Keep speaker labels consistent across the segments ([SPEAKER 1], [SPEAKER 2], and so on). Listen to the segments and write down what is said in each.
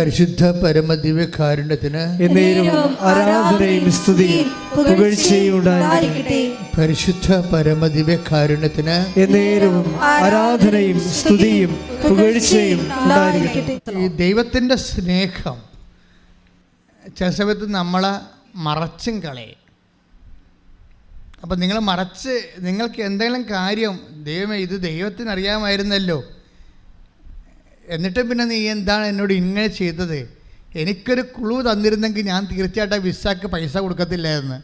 [SPEAKER 1] പരിശുദ്ധ പരമദിവ്യകാരുണ്യത്തിന്
[SPEAKER 2] ആരാധനയും സ്തുതിയും പുകഴ്ചയും ഉണ്ടായിരിക്കട്ടെ.
[SPEAKER 1] പരിശുദ്ധ പരമദിവ്യകാരുണ്യത്തിന്
[SPEAKER 2] എന്നേരവും ആരാധനയും സ്തുതിയും പുകഴ്ചയും ഉണ്ടായിരിക്കട്ടെ.
[SPEAKER 1] ഈ ദൈവത്തിൻ്റെ സ്നേഹം ചില സമയത്ത് നമ്മളെ മറച്ചും കളയും. അപ്പം നിങ്ങൾക്ക് എന്തെങ്കിലും കാര്യം ദൈവമേ ഇത് ദൈവത്തിന് അറിയാമായിരുന്നല്ലോ, എന്നിട്ട് പിന്നെ നീ എന്താണ് എന്നോട് ഇങ്ങനെ ചെയ്തത്, എനിക്കൊരു ക്ലൂ തന്നിരുന്നെങ്കിൽ ഞാൻ തീർച്ചയായിട്ടും വിസക്ക് പൈസ കൊടുക്കത്തില്ലായിരുന്നു,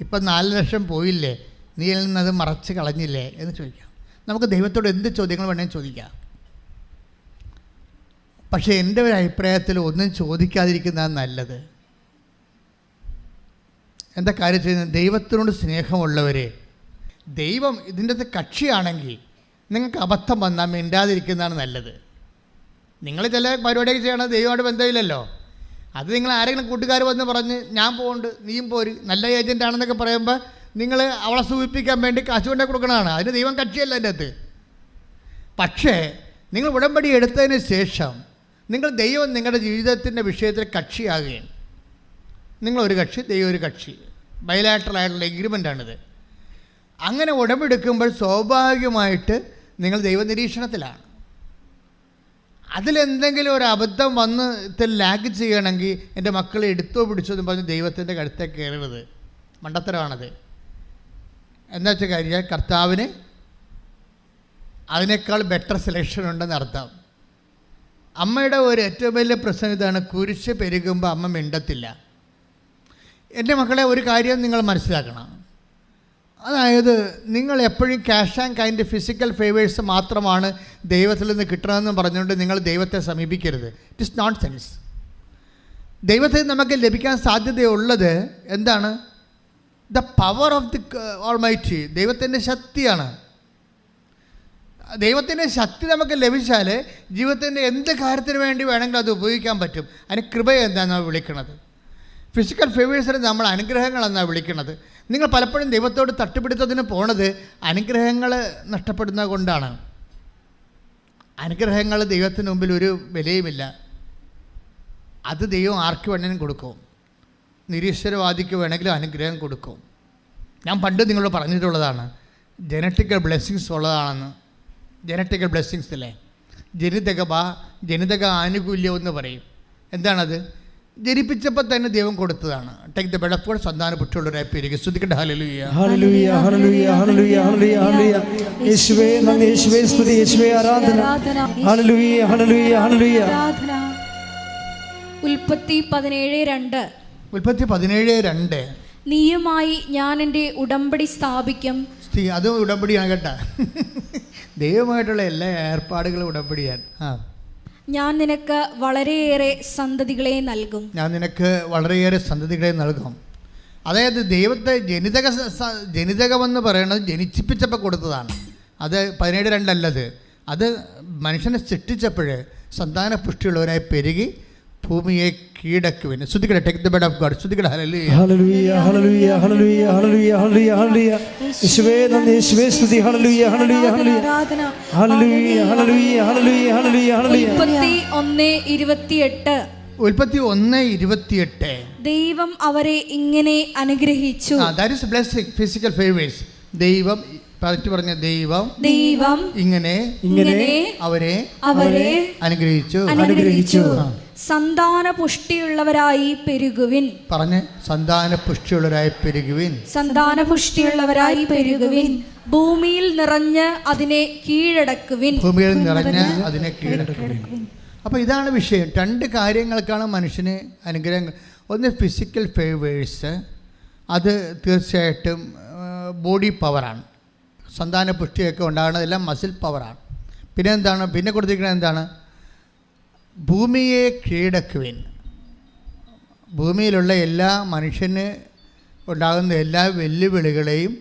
[SPEAKER 1] ഇപ്പം 4 ലക്ഷം പോയില്ലേ, നീ അതിൽ നിന്നത് മറച്ച് കളഞ്ഞില്ലേ എന്ന് ചോദിക്കാം. നമുക്ക് ദൈവത്തോട് എന്ത് ചോദ്യങ്ങൾ വേണമെങ്കിൽ ചോദിക്കാം. പക്ഷേ എൻ്റെ ഒരു അഭിപ്രായത്തിൽ ഒന്നും ചോദിക്കാതിരിക്കുന്നതാണ് നല്ലത്. എന്താ കാര്യം ചെയ്യുന്നത്? ദൈവത്തിനോട് സ്നേഹമുള്ളവരെ, ദൈവം ഇതിൻ്റെ അകത്ത് കക്ഷിയാണെങ്കിൽ നിങ്ങൾക്ക് അബദ്ധം വന്നാൽ മിണ്ടാതിരിക്കുന്നതാണ് നല്ലത്. നിങ്ങൾ ചില പരിപാടിയൊക്കെ ചെയ്യണത് ദൈവമായിട്ട് ബന്ധമില്ലല്ലോ. അത് നിങ്ങൾ ആരെങ്കിലും കൂട്ടുകാർ വന്ന് പറഞ്ഞ് ഞാൻ പോകുന്നുണ്ട് നീയും പോര്, നല്ല ഏജൻ്റാണെന്നൊക്കെ പറയുമ്പോൾ നിങ്ങൾ അവളെ സൂചിപ്പിക്കാൻ വേണ്ടി കാശ് കൊണ്ടേ കൊടുക്കണതാണ്. അതിന് ദൈവം കക്ഷിയല്ല എൻ്റെ അകത്ത്. പക്ഷേ നിങ്ങൾ ഉടമ്പടി എടുത്തതിന് ശേഷം ദൈവം നിങ്ങളുടെ ജീവിതത്തിൻ്റെ വിഷയത്തിൽ കക്ഷിയാകുകയാണ്. നിങ്ങളൊരു കക്ഷി, ദൈവം ഒരു കക്ഷി, ബയലാറ്ററലായിട്ടുള്ള എഗ്രിമെൻ്റാണിത്. അങ്ങനെ ഉടമ്പെടുക്കുമ്പോൾ സ്വാഭാവികമായിട്ട് നിങ്ങൾ ദൈവനിരീക്ഷണത്തിലാണ്. അതിലെന്തെങ്കിലും ഒരു അബദ്ധം വന്ന് ലാഗ് ചെയ്യണമെങ്കിൽ എൻ്റെ മക്കളെ എടുത്തോ പിടിച്ചോ എന്ന് പറഞ്ഞ് ദൈവത്തിൻ്റെ കഴുത്തേക്ക് കയറരുത്. മണ്ടത്തരമാണത്. എന്താ വെച്ചാൽ കാര്യം, കർത്താവിന് അതിനേക്കാൾ ബെറ്റർ സെലക്ഷൻ ഉണ്ടെന്ന് അർത്ഥം. അമ്മയുടെ ഒരു ഏറ്റവും വലിയ പ്രശ്നം ഇതാണ്, കുരിശ് പെരുകുമ്പോൾ അമ്മ മിണ്ടത്തില്ല. എൻ്റെ മക്കളെ ഒരു കാര്യം നിങ്ങൾ മനസ്സിലാക്കണം, അതായത് നിങ്ങൾ എപ്പോഴും cash and kind physical favours മാത്രമാണ് ദൈവത്തിൽ നിന്ന് കിട്ടണമെന്ന് പറഞ്ഞുകൊണ്ട് നിങ്ങൾ ദൈവത്തെ സമീപിക്കരുത്. It is not sense. ദൈവത്തിൽ നമുക്ക് ലഭിക്കാൻ സാധ്യതയുള്ളത് എന്താണ്? The power of the almighty, ദൈവത്തിൻ്റെ ശക്തിയാണ്. ദൈവത്തിൻ്റെ ശക്തി നമുക്ക് ലഭിച്ചാൽ ജീവിതത്തിൻ്റെ എന്ത് കാര്യത്തിന് വേണ്ടി വേണമെങ്കിലും അത് ഉപയോഗിക്കാൻ പറ്റും. അതിന് കൃപ എന്താണെന്നാണ് വിളിക്കുന്നത്. ഫിസിക്കൽ ഫേവേഴ്സിന് നമ്മൾ അനുഗ്രഹങ്ങളെന്നാണ് വിളിക്കുന്നത്. നിങ്ങൾ പലപ്പോഴും ദൈവത്തോട് തട്ടുപിടുത്തത്തിന് പോണത് അനുഗ്രഹങ്ങൾ നഷ്ടപ്പെടുന്നത് കൊണ്ടാണ്. അനുഗ്രഹങ്ങൾ ദൈവത്തിന് മുമ്പിൽ ഒരു വിലയുമില്ല. അത് ദൈവം ആർക്ക് വേണമെങ്കിലും കൊടുക്കും. നിരീശ്വരവാദിക്ക് വേണമെങ്കിലും അനുഗ്രഹം കൊടുക്കും. ഞാൻ പണ്ട് നിങ്ങളോട് പറഞ്ഞിട്ടുള്ളതാണ്, ജനറ്റിക്കൽ ബ്ലെസ്സിങ്സ് ഉള്ളതാണെന്ന്. ജനറ്റിക്കൽ ബ്ലെസ്സിങ്സ് അല്ലേ, ജനിതക ആനുകൂല്യം എന്ന് പറയും. എന്താണത്? ജനിപ്പിച്ചപ്പോൾ തന്നെ ദൈവം കൊടുത്തതാണ്. Take the bed of God, സന്താന പുഷ്ടിയുള്ളവരായി പെരുകി. സ്തുതിക്കട്ടെ. ഹല്ലേലൂയ,
[SPEAKER 2] ഹല്ലേലൂയ, ഹല്ലേലൂയ, ഹല്ലേലൂയ, ഹല്ലേലൂയ. യേശുവേ നന്ദി, യേശുവേ സ്തുതി, യേശുവേ ആരാധന. ഹല്ലേലൂയ, ഹല്ലേലൂയ, ഹല്ലേലൂയ.
[SPEAKER 3] ഉൽപ്പത്തി 17:2.
[SPEAKER 1] ഉൽപ്പത്തി 17:2.
[SPEAKER 3] നീയുമായി ഞാൻ എൻ്റെ ഉടമ്പടി സ്ഥാപിക്കും.
[SPEAKER 1] അതും ഉടമ്പടിയാണ് കേട്ടാ. ദൈവമായിട്ടുള്ള എല്ലാ ഏർപ്പാടുകളും ഉടമ്പടിയാണ്.
[SPEAKER 3] ഞാൻ നിനക്ക് വളരെയേറെ സന്തതികളെ നൽകും.
[SPEAKER 1] അതായത് ദൈവത്തെ ജനിതകമെന്ന് പറയുന്നത് ജനിച്ചിപ്പിച്ചപ്പോൾ കൊടുത്തതാണ്. അത് 17:2 അല്ലത്. അത് മനുഷ്യനെ സൃഷ്ടിച്ചപ്പോൾ സന്താന പുഷ്ടിയുള്ളവരായി പെരുകി ഭൂമിയെ കീഴടക്കുവിന്. ശ്രുതിക്കട്ടെ. Take the bed of God. ശ്രുതിക്കട്ടെ. ഹല്ലേലൂയ,
[SPEAKER 2] ഹല്ലേലൂയ, ഹല്ലേലൂയ, ഹല്ലേലൂയ, ഹല്ലേലൂയ, ഹല്ലേലൂയ, ഹല്ലേലൂയ. യേശുവേ നന്ദി, യേശുവേ സ്തുതി. ഹല്ലേലൂയ, ഹല്ലേലൂയ, ഹല്ലേലൂയ, ഹല്ലേലൂയ, ഹല്ലേലൂയ, ഹല്ലേലൂയ, ഹല്ലേലൂയ, ഹല്ലേലൂയ.
[SPEAKER 3] ഉൽപ്പത്തി 1:28.
[SPEAKER 1] ഉൽപ്പത്തി 1:28.
[SPEAKER 3] ദൈവം അവരെ ഇങ്ങനെ അനുഗ്രഹിച്ചു.
[SPEAKER 1] That is blessing, physical favours. ദൈവം പറഞ്ഞ ദൈവം ഇങ്ങനെ അവരെ അനുഗ്രഹിച്ചു.
[SPEAKER 3] സന്താന പുഷ്ടിയുള്ളവരായി പെരുകുവിൻ.
[SPEAKER 1] പറഞ്ഞ് സന്താന പുഷ്ടിയുള്ളവരായി പെരുകുവിൻ.
[SPEAKER 3] സന്താന പുഷ്ടിയുള്ളവരായി പെരുകുവിൻ. ഭൂമിയിൽ നിറഞ്ഞ് അതിനെ കീഴടക്കുവിൻ.
[SPEAKER 1] അപ്പോൾ ഇതാണ് വിഷയം. 2 കാര്യങ്ങൾക്കാണ് മനുഷ്യന് അനുഗ്രഹങ്ങൾ. ഒന്ന് ഫിസിക്കൽ ഫേവേഴ്സ്, അത് തീർച്ചയായിട്ടും ബോഡി പവറാണ്. സന്താന പുഷ്ടിയൊക്കെ ഉണ്ടാകുന്നതെല്ലാം മസിൽ പവറാണ്. പിന്നെ എന്താണ് പിന്നെ കൊടുത്തിരിക്കുന്നത്? എന്താണ്? ഭൂമിയെ കീഴടക്കുവിൻ. ഭൂമിയിലുള്ള എല്ലാ മനുഷ്യന് ഉണ്ടാകുന്ന എല്ലാ വെല്ലുവിളികളെയും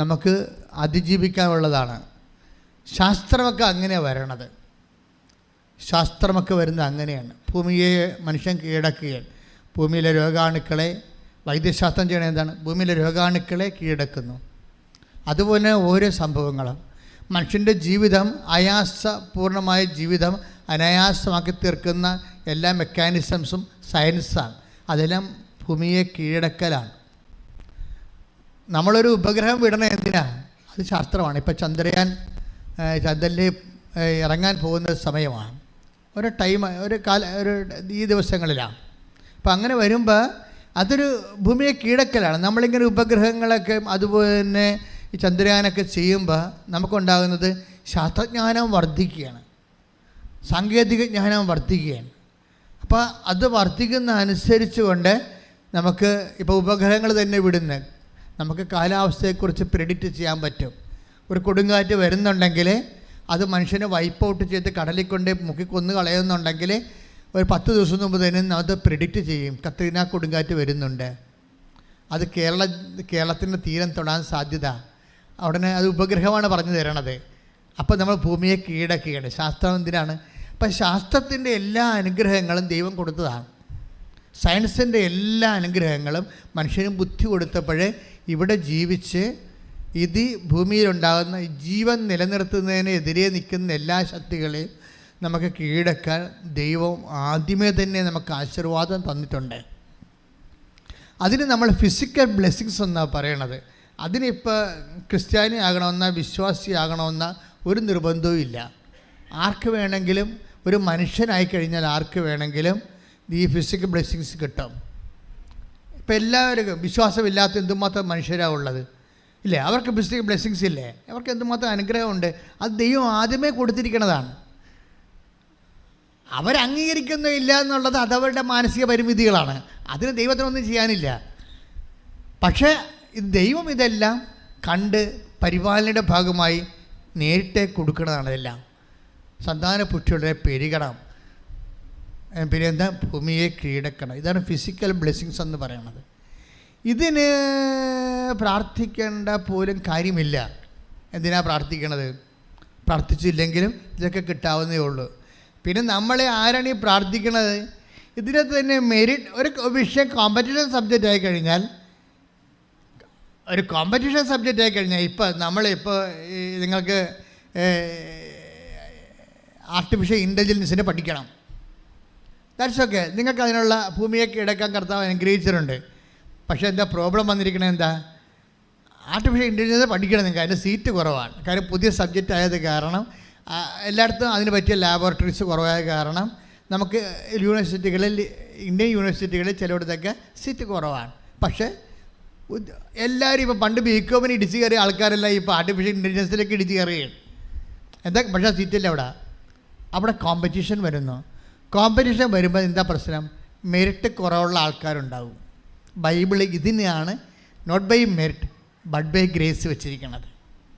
[SPEAKER 1] നമുക്ക് അതിജീവിക്കാനുള്ളതാണ്. ശാസ്ത്രമൊക്കെ അങ്ങനെ വരണത്. ശാസ്ത്രമൊക്കെ വരുന്നത് അങ്ങനെയാണ്. ഭൂമിയെ മനുഷ്യൻ കീഴടക്കുകയാണ്. ഭൂമിയിലെ രോഗാണുക്കളെ, വൈദ്യശാസ്ത്രം ചെയ്യണത് എന്താണ്? ഭൂമിയിലെ രോഗാണുക്കളെ കീഴടക്കുന്നു. അതുപോലെ ഓരോ സംഭവങ്ങളും മനുഷ്യൻ്റെ ജീവിതം ആയാസപൂർണമായ ജീവിതം അനായാസമാക്കി തീർക്കുന്ന എല്ലാ മെക്കാനിസംസും സയൻസാണ്. അതെല്ലാം ഭൂമിയെ കീഴടക്കലാണ്. നമ്മളൊരു ഉപഗ്രഹം വിടണം എന്തിനാ? അത് ശാസ്ത്രമാണ്. ഇപ്പോൾ ചന്ദ്രനിൽ ഇറങ്ങാൻ പോകുന്ന സമയമാണ്, ഒരു ഈ ദിവസങ്ങളിലാണ്. അപ്പം അങ്ങനെ വരുമ്പോൾ അതൊരു ഭൂമിയെ കീഴടക്കലാണ്. നമ്മളിങ്ങനെ ഉപഗ്രഹങ്ങളൊക്കെ അതുപോലെ തന്നെ ഈ ചന്ദ്രയാനൊക്കെ ചെയ്യുമ്പോൾ നമുക്കുണ്ടാകുന്നത് ശാസ്ത്രജ്ഞാനം വർദ്ധിക്കുകയാണ്, സാങ്കേതിക ജ്ഞാനം വർദ്ധിക്കുകയാണ്. അപ്പോൾ അത് വർദ്ധിക്കുന്ന അനുസരിച്ച് കൊണ്ട് നമുക്ക് ഇപ്പോൾ ഉപഗ്രഹങ്ങൾ തന്നെ വിടുന്ന നമുക്ക് കാലാവസ്ഥയെക്കുറിച്ച് പ്രെഡിക്റ്റ് ചെയ്യാൻ പറ്റും. ഒരു കൊടുങ്കാറ്റ് വരുന്നുണ്ടെങ്കിൽ അത് മനുഷ്യനെ വൈപ്പ് ഔട്ട് ചെയ്ത് കടലിൽ കൊണ്ട് മുക്കിക്കൊന്ന് കളയുന്നുണ്ടെങ്കിൽ ഒരു 10 ദിവസം മുമ്പ് തന്നെ അത് പ്രെഡിക്റ്റ് ചെയ്യും. കത്രീന കൊടുങ്കാറ്റ് വരുന്നുണ്ട്, അത് കേരളത്തിൻ്റെ തീരം തൊടാൻ സാധ്യത. ഉടനെ അത് ഉപഗ്രഹമാണ് പറഞ്ഞു തരണത്. അപ്പോൾ നമ്മൾ ഭൂമിയെ കീഴടക്കുകയാണ്. ശാസ്ത്രം എന്തിനാണ്? അപ്പം ശാസ്ത്രത്തിൻ്റെ എല്ലാ അനുഗ്രഹങ്ങളും ദൈവം കൊടുത്തതാണ്. സയൻസിൻ്റെ എല്ലാ അനുഗ്രഹങ്ങളും മനുഷ്യനും ബുദ്ധി കൊടുത്തപ്പോഴേ ഇവിടെ ജീവിച്ച് ഇത് ഭൂമിയിലുണ്ടാകുന്ന ജീവൻ നിലനിർത്തുന്നതിനെതിരെ നിൽക്കുന്ന എല്ലാ ശക്തികളെയും നമുക്ക് കീഴടക്കാൻ ദൈവം ആദ്യമേ തന്നെ നമുക്ക് ആശീർവാദം തന്നിട്ടുണ്ട്. അതിന് നമ്മൾ ഫിസിക്കൽ ബ്ലെസ്സിങ്സ് എന്നാണ് പറയണത്. അതിനിപ്പോൾ ക്രിസ്ത്യാനി ആകണമെന്ന വിശ്വാസിയാകണമെന്ന ഒരു നിർബന്ധവും ഇല്ല. ആർക്ക് വേണമെങ്കിലും, ഒരു മനുഷ്യനായി കഴിഞ്ഞാൽ ആർക്ക് വേണമെങ്കിലും ഈ ഫിസിക്കൽ ബ്ലെസ്സിങ്സ് കിട്ടും. ഇപ്പം എല്ലാവർക്കും വിശ്വാസമില്ലാത്ത എന്തുമാത്രം മനുഷ്യരാണ് ഉള്ളത് ഇല്ലേ? അവർക്ക് ഫിസിക്കൽ ബ്ലെസ്സിങ്സ് ഇല്ലേ? അവർക്ക് എന്തുമാത്രം അനുഗ്രഹമുണ്ട്. അത് ദൈവം ആദ്യമേ കൊടുത്തിരിക്കുന്നതാണ്. അവരംഗീകരിക്കുന്നില്ല എന്നുള്ളത് അതവരുടെ മാനസിക പരിമിതികളാണ്. അതിന് ദൈവത്തിനൊന്നും ചെയ്യാനില്ല. പക്ഷേ ദൈവം ഇതെല്ലാം കണ്ട് പരിപാലനയുടെ ഭാഗമായി നേരിട്ട് കൊടുക്കുന്നതാണ്. ഇതെല്ലാം സന്താനപുഷ്ടിയുടെ പെരുകണം, പിന്നെ എന്താ, ഭൂമിയെ കീഴടക്കണം. ഇതാണ് ഫിസിക്കൽ ബ്ലെസ്സിങ്സ് എന്ന് പറയുന്നത്. ഇതിന് പ്രാർത്ഥിക്കേണ്ട പോലും കാര്യമില്ല. എന്തിനാ പ്രാർത്ഥിക്കണത്? പ്രാർത്ഥിച്ചില്ലെങ്കിലും ഇതൊക്കെ കിട്ടാവുന്നേ ഉള്ളൂ. പിന്നെ നമ്മളെ ആരാണ് ഈ പ്രാർത്ഥിക്കണത്? ഇതിനകത്ത് തന്നെ മെറിറ്റ് ഒരു വിഷയം കോമ്പറ്റീഷൻ സബ്ജക്റ്റ് ആയി കഴിഞ്ഞാൽ ഇപ്പം നമ്മളിപ്പോൾ നിങ്ങൾക്ക് ആർട്ടിഫിഷ്യൽ ഇൻ്റലിജൻസിനെ പഠിക്കണം. That's okay. നിങ്ങൾക്ക് അതിനുള്ള ഭൂമിയെ കീഴടക്കാൻ കർത്താവ് അനുഗ്രഹിച്ചിട്ടുണ്ട്. പക്ഷേ എന്താ പ്രോബ്ലം വന്നിരിക്കണത്? എന്താ? ആർട്ടിഫിഷ്യൽ ഇൻ്റലിജൻസ് പഠിക്കണം നിങ്ങൾക്ക്, അതിൻ്റെ സീറ്റ് കുറവാണ്. കാര്യം പുതിയ സബ്ജക്റ്റ് ആയത് കാരണം എല്ലായിടത്തും അതിന് പറ്റിയ ലാബോറട്ടറീസ് കുറവായ കാരണം നമുക്ക് യൂണിവേഴ്സിറ്റികളിൽ, ഇന്ത്യൻ യൂണിവേഴ്സിറ്റികളിൽ ചിലയിടത്തൊക്കെ സീറ്റ് കുറവാണ്. പക്ഷേ എല്ലാവരും ഇപ്പോൾ പണ്ട് ബികോമിന് ഇടിച്ച് കയറിയ ആൾക്കാരെല്ലാം ഇപ്പോൾ ആർട്ടിഫിഷ്യൽ ഇൻ്റലിജൻസിലേക്ക് ഇടിച്ച് കയറുകയാണ്. എന്താ? പക്ഷേ സീറ്റില്ല അവിടെ കോമ്പറ്റീഷൻ വരുന്നു. കോമ്പറ്റീഷൻ വരുമ്പോൾ എന്താ പ്രശ്നം? മെറിറ്റ് കുറവുള്ള ആൾക്കാരുണ്ടാവും. ബൈബിൾ ഇതിനെയാണ് not by merit but by grace വെച്ചിരിക്കുന്നത്.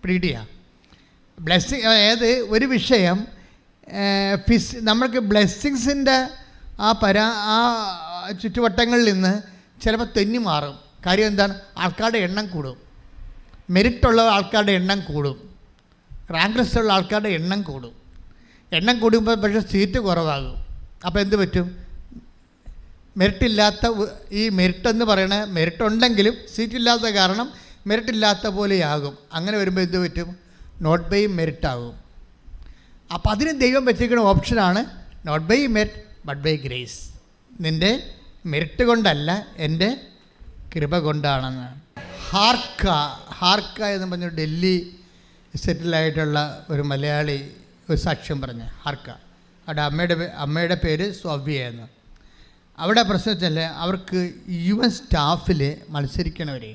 [SPEAKER 1] പിടിയാ ബ്ലെസ്സിങ്. അതായത് ഒരു വിഷയം നമ്മൾക്ക് ബ്ലെസ്സിങ്സിൻ്റെ ആ ചുറ്റുവട്ടങ്ങളിൽ നിന്ന് ചിലപ്പോൾ തെന്നി മാറും. കാര്യം എന്താണ്? ആൾക്കാരുടെ എണ്ണം കൂടും, മെറിറ്റുള്ള ആൾക്കാരുടെ എണ്ണം കൂടും, റാങ്ക് ലിസ്റ്റുള്ള ആൾക്കാരുടെ എണ്ണം കൂടുമ്പോൾ പക്ഷേ സീറ്റ് കുറവാകും. അപ്പോൾ എന്ത് പറ്റും? മെറിറ്റില്ലാത്ത ഈ മെറിറ്റെന്ന് പറയണ മെറിറ്റുണ്ടെങ്കിലും സീറ്റില്ലാത്ത കാരണം മെറിറ്റില്ലാത്ത പോലെയാകും. അങ്ങനെ വരുമ്പോൾ എന്ത് പറ്റും? നോട്ട് ബൈ മെറിറ്റ് ആകും. അപ്പോൾ അതിന് ദൈവം വെച്ചിരിക്കുന്ന ഓപ്ഷനാണ് not by merit but by grace. നിൻ്റെ മെറിറ്റ് കൊണ്ടല്ല, എൻ്റെ കൃപ കൊണ്ടാണെന്ന്. ഹാർക്ക എന്ന് പറഞ്ഞ ഡൽഹി സെറ്റിലായിട്ടുള്ള ഒരു മലയാളി ഒരു സാക്ഷ്യം പറഞ്ഞ്. ഹാർക്ക, അവിടെ അമ്മയുടെ പേര് സോഫിയ എന്ന്. അവിടെ പ്രശ്നം വെച്ചാൽ അവർക്ക് UN സ്റ്റാഫിൽ മത്സരിക്കണവരെ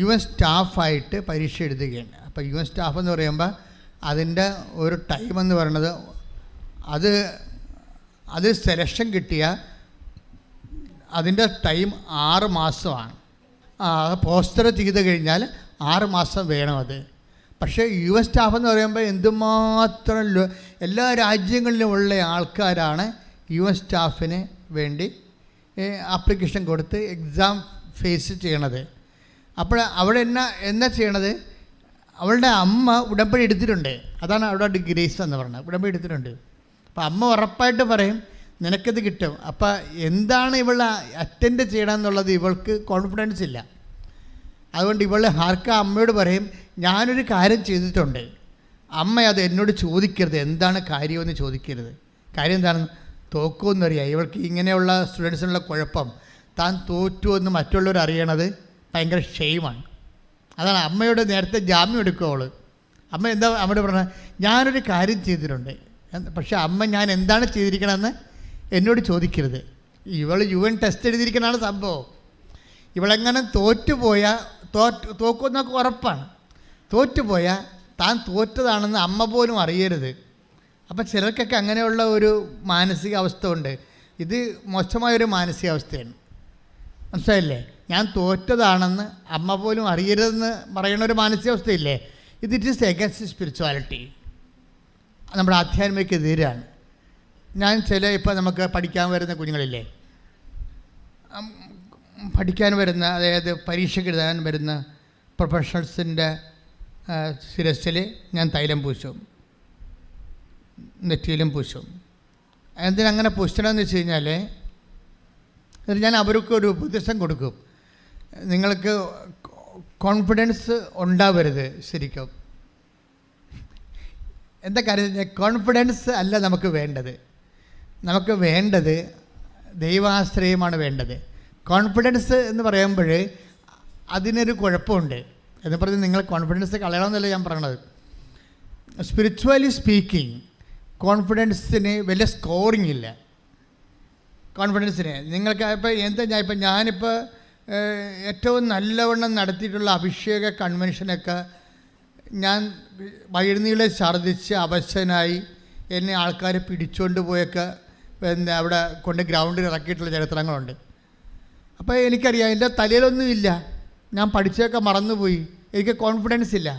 [SPEAKER 1] UN സ്റ്റാഫായിട്ട് പരീക്ഷ എഴുതുകയാണ്. അപ്പോൾ UN സ്റ്റാഫ് എന്ന് പറയുമ്പോൾ അതിൻ്റെ ഒരു ടൈം എന്ന് പറയുന്നത് അത് സെലക്ഷൻ കിട്ടിയ അതിൻ്റെ ടൈം 6 മാസമാണ്. പോസ്റ്റർ ചെയ്ത് കഴിഞ്ഞാൽ 6 മാസം വേണം അത്. പക്ഷേ UN സ്റ്റാഫ് എന്ന് പറയുമ്പോൾ എന്തുമാത്രം എല്ലാ രാജ്യങ്ങളിലുമുള്ള ആൾക്കാരാണ് UN സ്റ്റാഫിന് വേണ്ടി ആപ്ലിക്കേഷൻ കൊടുത്ത് എക്സാം ഫേസ് ചെയ്യണത്. അപ്പോൾ അവിടെ എന്നാ ചെയ്യണത്? അവളുടെ അമ്മ ഉടമ്പടി എടുത്തിട്ടുണ്ട്. അതാണ് അവിടെ ഗ്രേസ് എന്ന് പറയുന്നത്. ഉടമ്പടി എടുത്തിട്ടുണ്ട്. അപ്പോൾ അമ്മ ഉറപ്പായിട്ട് പറയും നിനക്കിത് കിട്ടും. അപ്പോൾ എന്താണ് ഇവൾ അറ്റൻഡ് ചെയ്യണമെന്നുള്ളത് ഇവൾക്ക് കോൺഫിഡൻസ് ഇല്ല. അതുകൊണ്ട് ഹാർക്ക അമ്മയോട് പറയും ഞാനൊരു കാര്യം ചെയ്തിട്ടുണ്ട്, അമ്മ അത് എന്നോട് ചോദിക്കരുത്, എന്താണ് കാര്യമെന്ന് ചോദിക്കരുത്. കാര്യം എന്താണെന്ന് തോക്കുമെന്നറിയാം. ഇവൾക്ക് ഇങ്ങനെയുള്ള സ്റ്റുഡൻസിനുള്ള കുഴപ്പം, താൻ തോറ്റുവെന്ന് മറ്റുള്ളവർ അറിയണത് ഭയങ്കര ഷെയിമാണ്. അതാണ് അമ്മയോട് നേരത്തെ ജാമ്യം എടുക്കുവോള്. അമ്മ എന്താ അമ്മയോട് പറഞ്ഞത്, ഞാനൊരു കാര്യം ചെയ്തിട്ടുണ്ട്, പക്ഷേ അമ്മ ഞാൻ എന്താണ് ചെയ്തിരിക്കണമെന്ന് എന്നോട് ചോദിക്കരുത്. ഇവൾ UN ടെസ്റ്റ് എഴുതിയിരിക്കണതാണ് സംഭവം. ഇവളെങ്ങനെ തോറ്റുപോയാൽ തോക്കുമെന്നൊക്കെ ഉറപ്പാണ്. തോറ്റുപോയാൽ താൻ തോറ്റതാണെന്ന് അമ്മ പോലും അറിയരുത്. അപ്പം ചിലർക്കൊക്കെ അങ്ങനെയുള്ള ഒരു മാനസികാവസ്ഥ ഉണ്ട്. ഇത് മോശമായൊരു മാനസികാവസ്ഥയാണ്, മനസ്സിലായില്ലേ? ഞാൻ തോറ്റതാണെന്ന് അമ്മ പോലും അറിയരുതെന്ന് പറയുന്ന ഒരു മാനസികാവസ്ഥയില്ലേ, ഇറ്റ് ഈസ് എഗൻസ്റ്റ് സ്പിരിച്വാലിറ്റി, നമ്മുടെ ആധ്യാത്മികതയെതിരാണ്. ഞാൻ ഇപ്പോൾ നമുക്ക് പഠിക്കാൻ വരുന്ന കുഞ്ഞുങ്ങളില്ലേ, പഠിക്കാൻ വരുന്ന, അതായത് പരീക്ഷയ്ക്ക് എഴുതാൻ വരുന്ന പ്രൊഫഷണൽസിൻ്റെ ശിരസ്സിൽ ഞാൻ തൈലം പൂശും, നെറ്റിയിലും പൂശും. എന്തിനങ്ങനെ പൂശണമെന്ന് വെച്ച് കഴിഞ്ഞാൽ, ഞാൻ അവർക്കൊരു ഉപദേശം കൊടുക്കും. നിങ്ങൾക്ക് കോൺഫിഡൻസ് ഉണ്ടാവരുത്. ശരിക്കും എന്താ കാര്യം, കോൺഫിഡൻസ് അല്ല നമുക്ക് വേണ്ടത്. നമുക്ക് വേണ്ടത് ദൈവാശ്രയമാണ് വേണ്ടത്. കോൺഫിഡൻസ് എന്ന് പറയുമ്പോൾ അതിനൊരു കുഴപ്പമുണ്ട് എന്ന് പറഞ്ഞ് നിങ്ങൾ കോൺഫിഡൻസ് കളയണമെന്നല്ല ഞാൻ പറയണത്. സ്പിരിച്വലി സ്പീക്കിംഗ് കോൺഫിഡൻസിന് വലിയ സ്കോറിങ് ഇല്ല. കോൺഫിഡൻസിന് നിങ്ങൾക്ക് ഇപ്പോൾ ഞാനിപ്പോൾ ഏറ്റവും നല്ലവണ്ണം നടത്തിയിട്ടുള്ള അഭിഷേക കൺവെൻഷനൊക്കെ ഞാൻ വഴിനീളെ ഛർദ്ദിച്ച് അവശനായി എന്നെ ആൾക്കാർ പിടിച്ചുകൊണ്ട് പോയൊക്കെ അവിടെ കൊണ്ട് ഗ്രൗണ്ടിൽ ഇറക്കിയിട്ടുള്ള ചരിത്രങ്ങളുണ്ട്. അപ്പോൾ എനിക്കറിയാം എൻ്റെ തലയിലൊന്നുമില്ല, ഞാൻ പഠിച്ചതൊക്കെ മറന്നുപോയി, എനിക്ക് കോൺഫിഡൻസ് ഇല്ല.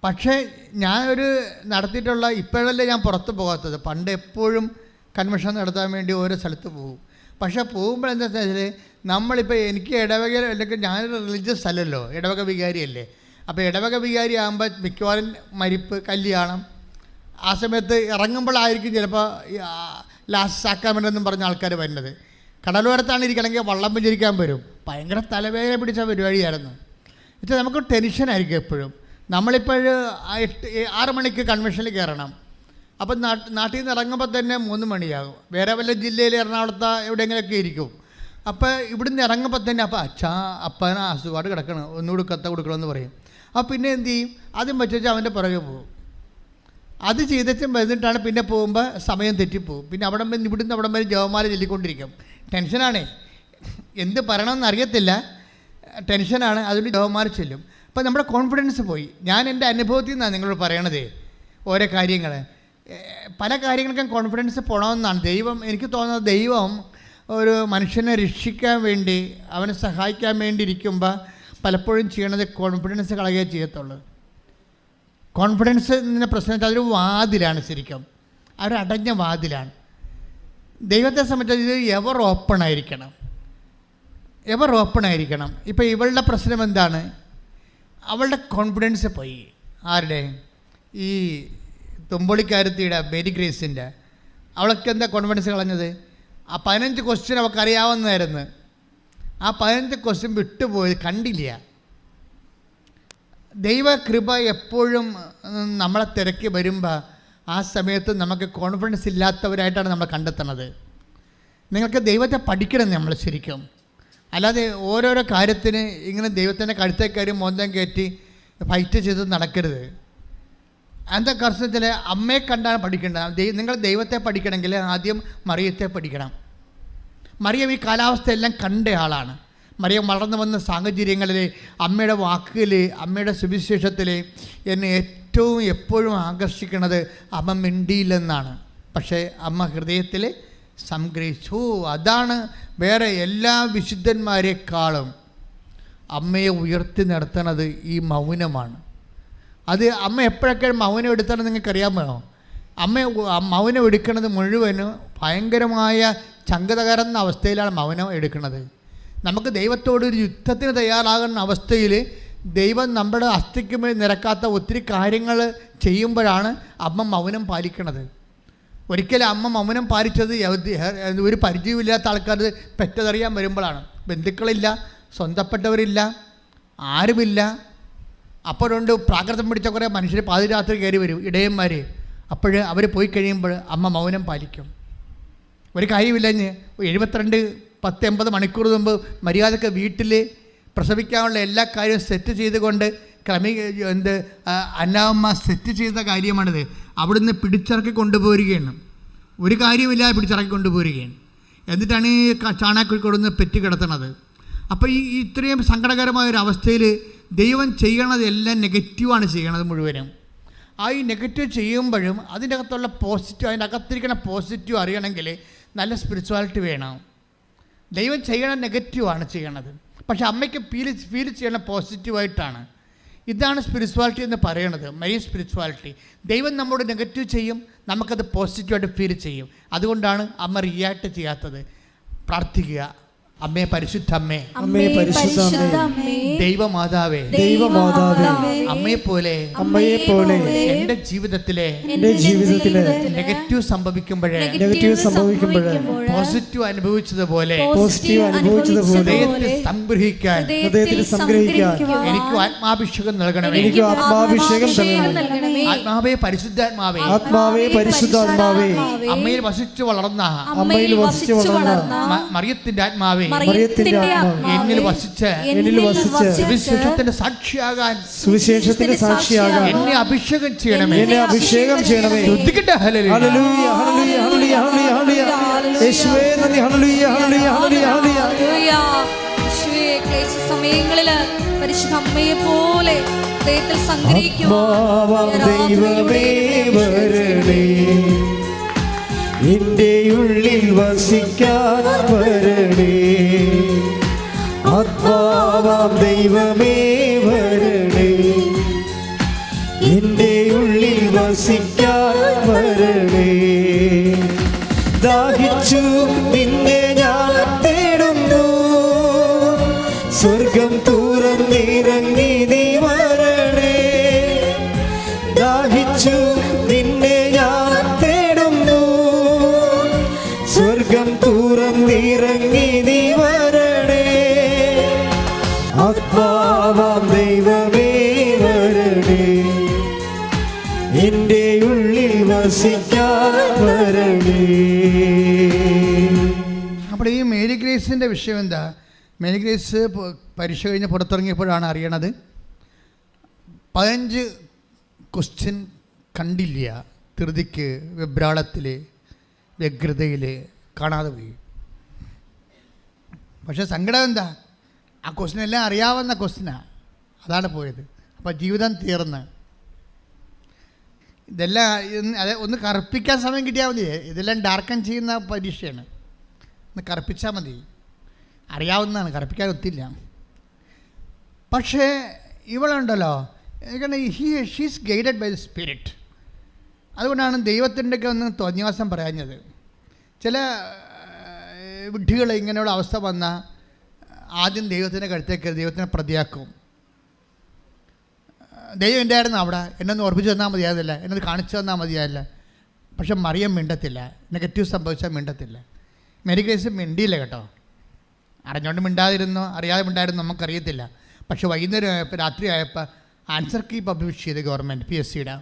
[SPEAKER 1] പക്ഷേ ഞാനൊരു നടത്തിയിട്ടുള്ള, ഇപ്പോഴല്ലേ ഞാൻ പുറത്ത് പോകാത്തത്, പണ്ട് എപ്പോഴും കൺവെൻഷൻ നടത്താൻ വേണ്ടി ഓരോ സ്ഥലത്ത് പോകും. പക്ഷേ പോകുമ്പോൾ എന്താ വെച്ചാൽ നമ്മളിപ്പോൾ എനിക്ക് ഇടവക, അല്ലെങ്കിൽ ഞാനൊരു റിലീജിയസ് അല്ലല്ലോ, ഇടവക വികാരിയല്ലേ. അപ്പോൾ ഇടവക വികാരി ആകുമ്പോൾ മിക്കവാറും മരിപ്പ്, കല്യാണം, ആ സമയത്ത് ഇറങ്ങുമ്പോഴായിരിക്കും ചിലപ്പോൾ ലാസ്റ്റ് സാക്രാമെൻ്റെന്നും പറഞ്ഞ ആൾക്കാർ വരുന്നത്. കടലോരത്താണ് ഇരിക്കണമെങ്കിൽ വള്ളം പുഞ്ചിരിക്കാൻ വരും. ഭയങ്കര തലവേദന പിടിച്ച പരിപാടിയായിരുന്നു. എന്നുവെച്ചാൽ നമുക്ക് ടെൻഷനായിരിക്കും എപ്പോഴും. നമ്മളിപ്പോൾ 6 മണിക്ക് കൺവെൻഷനിൽ കയറണം. അപ്പം നാട്ടിൽ നിന്ന് ഇറങ്ങുമ്പോൾ തന്നെ 3 മണിയാകും. വേറെ വല്ല ജില്ലയിൽ എറണാകുളത്ത് എവിടെയെങ്കിലുമൊക്കെ ഇരിക്കും. അപ്പോൾ ഇവിടുന്ന് ഇറങ്ങുമ്പോൾ തന്നെ അപ്പന അസുഖമായിട്ട് കിടക്കണം, ഒന്നുകൂടി കത്ത കൊടുക്കണമെന്ന് പറയും. അപ്പോൾ പിന്നെ എന്ത് ചെയ്യും, ആദ്യം വെച്ചാൽ അവൻ്റെ പുറകെ പോകും. അത് ചെയ്തിട്ടും വന്നിട്ടാണ് പിന്നെ പോകുമ്പോൾ സമയം തെറ്റിപ്പോവും. പിന്നെ ഇവിടുന്ന് അവിടം വരെ ജവമാല ചൊല്ലിക്കൊണ്ടിരിക്കും. ടെൻഷനാണേ, എന്ത് പറയണമെന്ന് അറിയത്തില്ല, ടെൻഷനാണ്, അതുകൊണ്ട് ജവമാല ചൊല്ലും. അപ്പോൾ നമ്മുടെ കോൺഫിഡൻസ് പോയി. ഞാൻ എൻ്റെ അനുഭവത്തിൽ നിന്നാണ് നിങ്ങളോട് പറയണത്. ഓരോ കാര്യങ്ങൾ, പല കാര്യങ്ങൾക്കും കോൺഫിഡൻസ് പോകണമെന്നാണ് എനിക്ക് തോന്നുന്നത്. ദൈവം ഒരു മനുഷ്യനെ രക്ഷിക്കാൻ വേണ്ടി, അവനെ സഹായിക്കാൻ വേണ്ടി ഇരിക്കുമ്പോൾ പലപ്പോഴും ചെയ്യണത് കോൺഫിഡൻസ് കളയുകയേ ചെയ്യത്തുള്ളൂ. കോൺഫിഡൻസ് എന്ന പ്രശ്നത്തിൽ അതൊരു വാതിലാണ്, ശരിക്കും അതൊരു അടഞ്ഞ വാതിലാണ്. ദൈവത്തെ സംബന്ധിച്ച് ഇത് എവർ ഓപ്പൺ ആയിരിക്കണം. ഇപ്പോൾ ഇവളുടെ പ്രശ്നം എന്താണ്, അവളുടെ കോൺഫിഡൻസ് പോയി. ആരുടെ? ഈ തുമ്പൊളിക്കാരത്തിയുടെ മേരി ഗ്രേസിൻ്റെ. അവൾക്ക് എന്താ കോൺഫിഡൻസ് കളഞ്ഞത്? ആ 15 ക്വസ്റ്റ്യൻ അവൾക്ക് അറിയാവുന്നതായിരുന്നു. ആ 15 ക്വസ്റ്റ്യൻ വിട്ടുപോയത് കണ്ടില്ല. ദൈവകൃപ എപ്പോഴും നമ്മളെ തിരക്കി വരുമ്പോൾ ആ സമയത്ത് നമുക്ക് കോൺഫിഡൻസ് ഇല്ലാത്തവരായിട്ടാണ് നമ്മൾ കണ്ടെത്തുന്നത്. നിങ്ങൾക്ക് ദൈവത്തെ പഠിക്കണം നമ്മൾ ശരിക്കും. അല്ലാതെ ഓരോരോ കാര്യത്തിന് ഇങ്ങനെ ദൈവത്തിൻ്റെ കഴുത്തേ കയറി മോന്തം കയറ്റി ഫൈറ്റ് ചെയ്ത് നടക്കരുത്. എന്താ കർശനത്തിൽ അമ്മയെ കണ്ടാണ് പഠിക്കേണ്ടത്. നിങ്ങൾ ദൈവത്തെ പഠിക്കണമെങ്കിൽ ആദ്യം മറിയത്തെ പഠിക്കണം. മറിയം ഈ കാലാവസ്ഥയെല്ലാം കണ്ട ആളാണ്. മറിയം വളർന്നു വന്ന സാഹചര്യങ്ങളിൽ അമ്മയുടെ വാക്കുകൾ, അമ്മയുടെ സുവിശേഷത്തിൽ എന്നെ ഏറ്റവും എപ്പോഴും ആകർഷിക്കുന്നത് അമ്മ മിണ്ടിയില്ലെന്നാണ്. പക്ഷേ അമ്മ ഹൃദയത്തിൽ സംഗ്രഹിച്ചു. അതാണ് വേറെ എല്ലാ വിശുദ്ധന്മാരെക്കാളും അമ്മയെ ഉയർത്തി നിർത്തുന്നത് ഈ മൗനമാണ്. അത് അമ്മ എപ്പോഴൊക്കെ മൗനം എടുത്താലും നിങ്ങൾക്കറിയാമോ? മൗനം എടുക്കുന്നത് മുഴുവനും ഭയങ്കരമായ ചങ്ക് തകരുന്ന അവസ്ഥയിലാണ് മൗനം എടുക്കുന്നത്. നമുക്ക് ദൈവത്തോടൊരു യുദ്ധത്തിന് തയ്യാറാകുന്ന അവസ്ഥയിൽ ദൈവം നമ്മുടെ അസ്ഥിക്ക് മേൽ നിരക്കാത്ത ഒത്തിരി കാര്യങ്ങൾ ചെയ്യുമ്പോഴാണ് അമ്മ മൗനം പാലിക്കണത്. ഒരിക്കലും അമ്മ മൗനം പാലിച്ചത് ഒരു പരിചയമില്ലാത്ത ആൾക്കാർ പെറ്റതറിയാൻ വരുമ്പോഴാണ്. ബന്ധുക്കളില്ല, സ്വന്തപ്പെട്ടവരില്ല, ആരുമില്ല. അപ്പോഴുണ്ട് പ്രാകൃതം പിടിച്ച കുറേ മനുഷ്യർ പാതിരാത്രി കയറി വരും, ഇടയന്മാർ. അപ്പോൾ അവർ പോയി കഴിയുമ്പോൾ അമ്മ മൗനം പാലിക്കും. ഒരു കാര്യമില്ലഞ്ഞ് 72-80 മണിക്കൂർ മുമ്പ് മര്യാദക്ക് വീട്ടിൽ പ്രസവിക്കാനുള്ള എല്ലാ കാര്യവും സെറ്റ് ചെയ്തുകൊണ്ട് അന്നാമ്മ സെറ്റ് ചെയ്ത കാര്യമാണിത്. അവിടുന്ന് പിടിച്ചിറക്കി കൊണ്ടുപോരുകയാണ്. ഒരു കാര്യമില്ലാതെ പിടിച്ചിറക്കി കൊണ്ടുപോരുകയാണ്. എന്നിട്ടാണ് ഈ ചാണകക്കുഴിക്കൊടുന്ന് പെറ്റ് കിടത്തണത്. അപ്പോൾ ഇത്രയും സങ്കടകരമായൊരവസ്ഥയിൽ ദൈവം ചെയ്യണതെല്ലാം നെഗറ്റീവാണ് ചെയ്യണത് മുഴുവനും. ആ ഈ നെഗറ്റീവ് ചെയ്യുമ്പോഴും അതിൻ്റെ അകത്തുള്ള പോസിറ്റീവ്, അതിൻ്റെ അകത്തിരിക്കുന്ന പോസിറ്റീവ് അറിയണമെങ്കിൽ നല്ല സ്പിരിച്വാലിറ്റി വേണം. ദൈവം ചെയ്യണ നെഗറ്റീവാണ് ചെയ്യണത്, പക്ഷെ അമ്മയ്ക്ക് ഫീൽ ചെയ്യണ പോസിറ്റീവായിട്ടാണ്. ഇതാണ് സ്പിരിച്വാലിറ്റി എന്ന് പറയണത്, മെയിൻ സ്പിരിച്വാലിറ്റി. ദൈവം നമ്മോട് നെഗറ്റീവ് ചെയ്യും, നമുക്കത് പോസിറ്റീവായിട്ട് ഫീൽ ചെയ്യും. അതുകൊണ്ടാണ് അമ്മ റിയാക്ട് ചെയ്യാത്തത്. പ്രാർത്ഥിക്കുക, അമ്മേ പരിശുദ്ധ അമ്മേ,
[SPEAKER 2] അമ്മേ പരിശുദ്ധ അമ്മേ,
[SPEAKER 1] ദൈവമാതാവേ,
[SPEAKER 2] ദൈവമാതാവേ,
[SPEAKER 1] അമ്മയെ പോലെ എൻ്റെ ജീവിതത്തിലെ നെഗറ്റീവ് സംഭവിക്കുമ്പോഴേ പോസിറ്റീവ് അനുഭവിച്ചതുപോലെ ഹൃദയത്തിൽ സംഗ്രഹിക്കാൻ എനിക്ക് ആത്മാഭിഷേകം നൽകണമേ. ആത്മാവേ പരിശുദ്ധാത്മാവേ, അമ്മയിൽ വസിച്ചു വളർന്ന മറിയത്തിന്റെ ആത്മാവേ, എന്നിൽ വസിച്ച് സുവിശേഷത്തിന്റെ സാക്ഷിയാകാൻ എന്നെ അഭിഷേകം ചെയ്യണമേ. ശ്രദ്ധിക്കട്ടെ. ഹല്ലേലൂയ,
[SPEAKER 2] ഹല്ലേലൂയ, ഹല്ലേലൂയ, ഹല്ലേലൂയ, ഹല്ലേലൂയ. യേശുവേ നന്ദി. ഹല്ലേലൂയ, ഹല്ലേലൂയ, ഹല്ലേലൂയ, ഹല്ലേലൂയ.
[SPEAKER 3] യേശുവേ, ക്ലേശ സമയങ്ങളിൽ പരിശുദ്ധ അമ്മയെ പോലെ ഹൃദയത്തിൽ സംഗ്രഹിക്കുവാൻ
[SPEAKER 2] ദൈവമേ വരണേ, എൻ്റെ ഉള്ളിൽ വസിക്കാൻ വരണേ. ആത്മാവാം ദൈവമേ വരണേ, എൻ്റെ ഉള്ളിൽ വസിക്കാൻ വരണേ. ദാഹിച്ചു നിന്നെ ഞാൻ തേടുന്നു, സ്വർഗം തുറന്നിറങ്ങി നീ വരണേ. ദാഹിച്ചു നിന്നെ ഞാൻ തേടുന്നു, സ്വർഗം തുറന്നിറങ്ങി നീ വരണേ. ആത്മാവാം ദൈവമേ വരണേ, എൻ്റെ ഉള്ളിൽ വസിക്കാൻ വരണേ.
[SPEAKER 1] അപ്പോൾ ഈ മേരി ഗ്രേസിൻ്റെ വിഷയം എന്താ? മേരി ഗ്രേസ് പരീക്ഷ കഴിഞ്ഞ് പുറത്തിറങ്ങിയപ്പോഴാണ് അറിയണത് 15 ക്വസ്റ്റ്യൻ കണ്ടില്ല. ധൃതിക്ക്, വെബ്രാളത്തിൽ, വ്യഗ്രതയിൽ കാണാതെ പോയി. പക്ഷേ സങ്കടം എന്താ? ആ ക്വസ്റ്റ്യൻ എല്ലാം അറിയാവുന്ന ക്വസ്റ്റ്യനാണ്, അതാണ് പോയത്. അപ്പോൾ ജീവിതം തീർന്ന്. ഇതെല്ലാം അത് ഒന്ന് കറുപ്പിക്കാൻ സമയം കിട്ടിയാൽ മതി. ഇതെല്ലാം ഡാർക്കൻ ചെയ്യുന്ന പരീക്ഷയാണ്. ഒന്ന് കറുപ്പിച്ചാൽ മതി. അറിയാവുന്നതാണ്, കറുപ്പിക്കാൻ ഒത്തില്ല. പക്ഷേ ഇവളുണ്ടല്ലോ, she's guided by the spirit. അതുകൊണ്ടാണ് ദൈവത്തിൻ്റെ ഒക്കെ ഒന്ന് തോന്നിവാസം പറയാഞ്ഞത്. ചില വിഡ്ഢികൾ ഇങ്ങനെയുള്ള അവസ്ഥ വന്നാൽ ആദ്യം ദൈവത്തിൻ്റെ കഴുത്തേക്ക് ദൈവത്തിനെ പ്രതിയാക്കും. ദൈവം എൻ്റെ ആയിരുന്നു അവിടെ, എന്നെ ഒന്ന് ഓർപ്പിച്ച് തന്നാൽ മതിയാതില്ല, എന്നത് കാണിച്ചു തന്നാൽ മതിയായില്ല. പക്ഷെ മറിയം മിണ്ടത്തില്ല, നെഗറ്റീവ് സംഭവിച്ചാൽ മിണ്ടത്തില്ല. മേരി ഗ്രേസ് മിണ്ടിയില്ല കേട്ടോ. അറിഞ്ഞുകൊണ്ട് മിണ്ടാതിരുന്നോ അറിയാതെ മിണ്ടായിരുന്നു നമുക്കറിയത്തില്ല. പക്ഷെ വൈകുന്നേരം ആയപ്പോൾ, രാത്രി ആയപ്പോൾ ആൻസർ കീ പബ്ലിഷ് ചെയ്ത് ഗവൺമെൻറ് പി എസ് സിയുടെ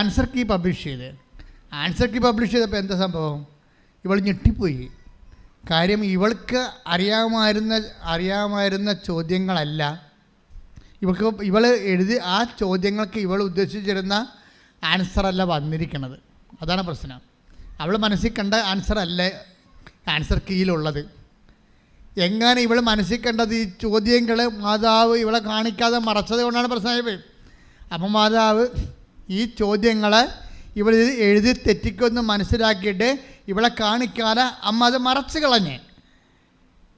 [SPEAKER 1] ആൻസർ കീ പബ്ലിഷ് ചെയ്ത്. ആൻസർ കീ പബ്ലിഷ് ചെയ്തപ്പോൾ എന്താ സംഭവം? ഇവൾ ഞെട്ടിപ്പോയി. കാര്യം ഇവൾക്ക് അറിയാമായിരുന്ന ചോദ്യങ്ങളല്ല ഇവൾ എഴുതി, ആ ചോദ്യങ്ങൾക്ക് ഇവൾ ഉദ്ദേശിച്ചിരുന്ന ആൻസറല്ല വന്നിരിക്കുന്നത്. അതാണ് പ്രശ്നം. അവൾ മനസ്സിൽ കണ്ട ആൻസറല്ല ആൻസർ കീയിലുള്ളത്. എങ്ങനെ ഇവൾ മനസ്സിൽ കണ്ടത് ഈ ചോദ്യങ്ങൾ മാതാവ് ഇവളെ കാണിക്കാതെ മറച്ചത് കൊണ്ടാണ് പ്രശ്നമായി. അപ്പം മാതാവ് ഈ ചോദ്യങ്ങളെ ഇവൾ എഴുതി തെറ്റിക്കൊന്ന് മനസ്സിലാക്കിയിട്ട് ഇവളെ കാണിക്കാതെ അമ്മ അത് മറച്ചു കളഞ്ഞ്.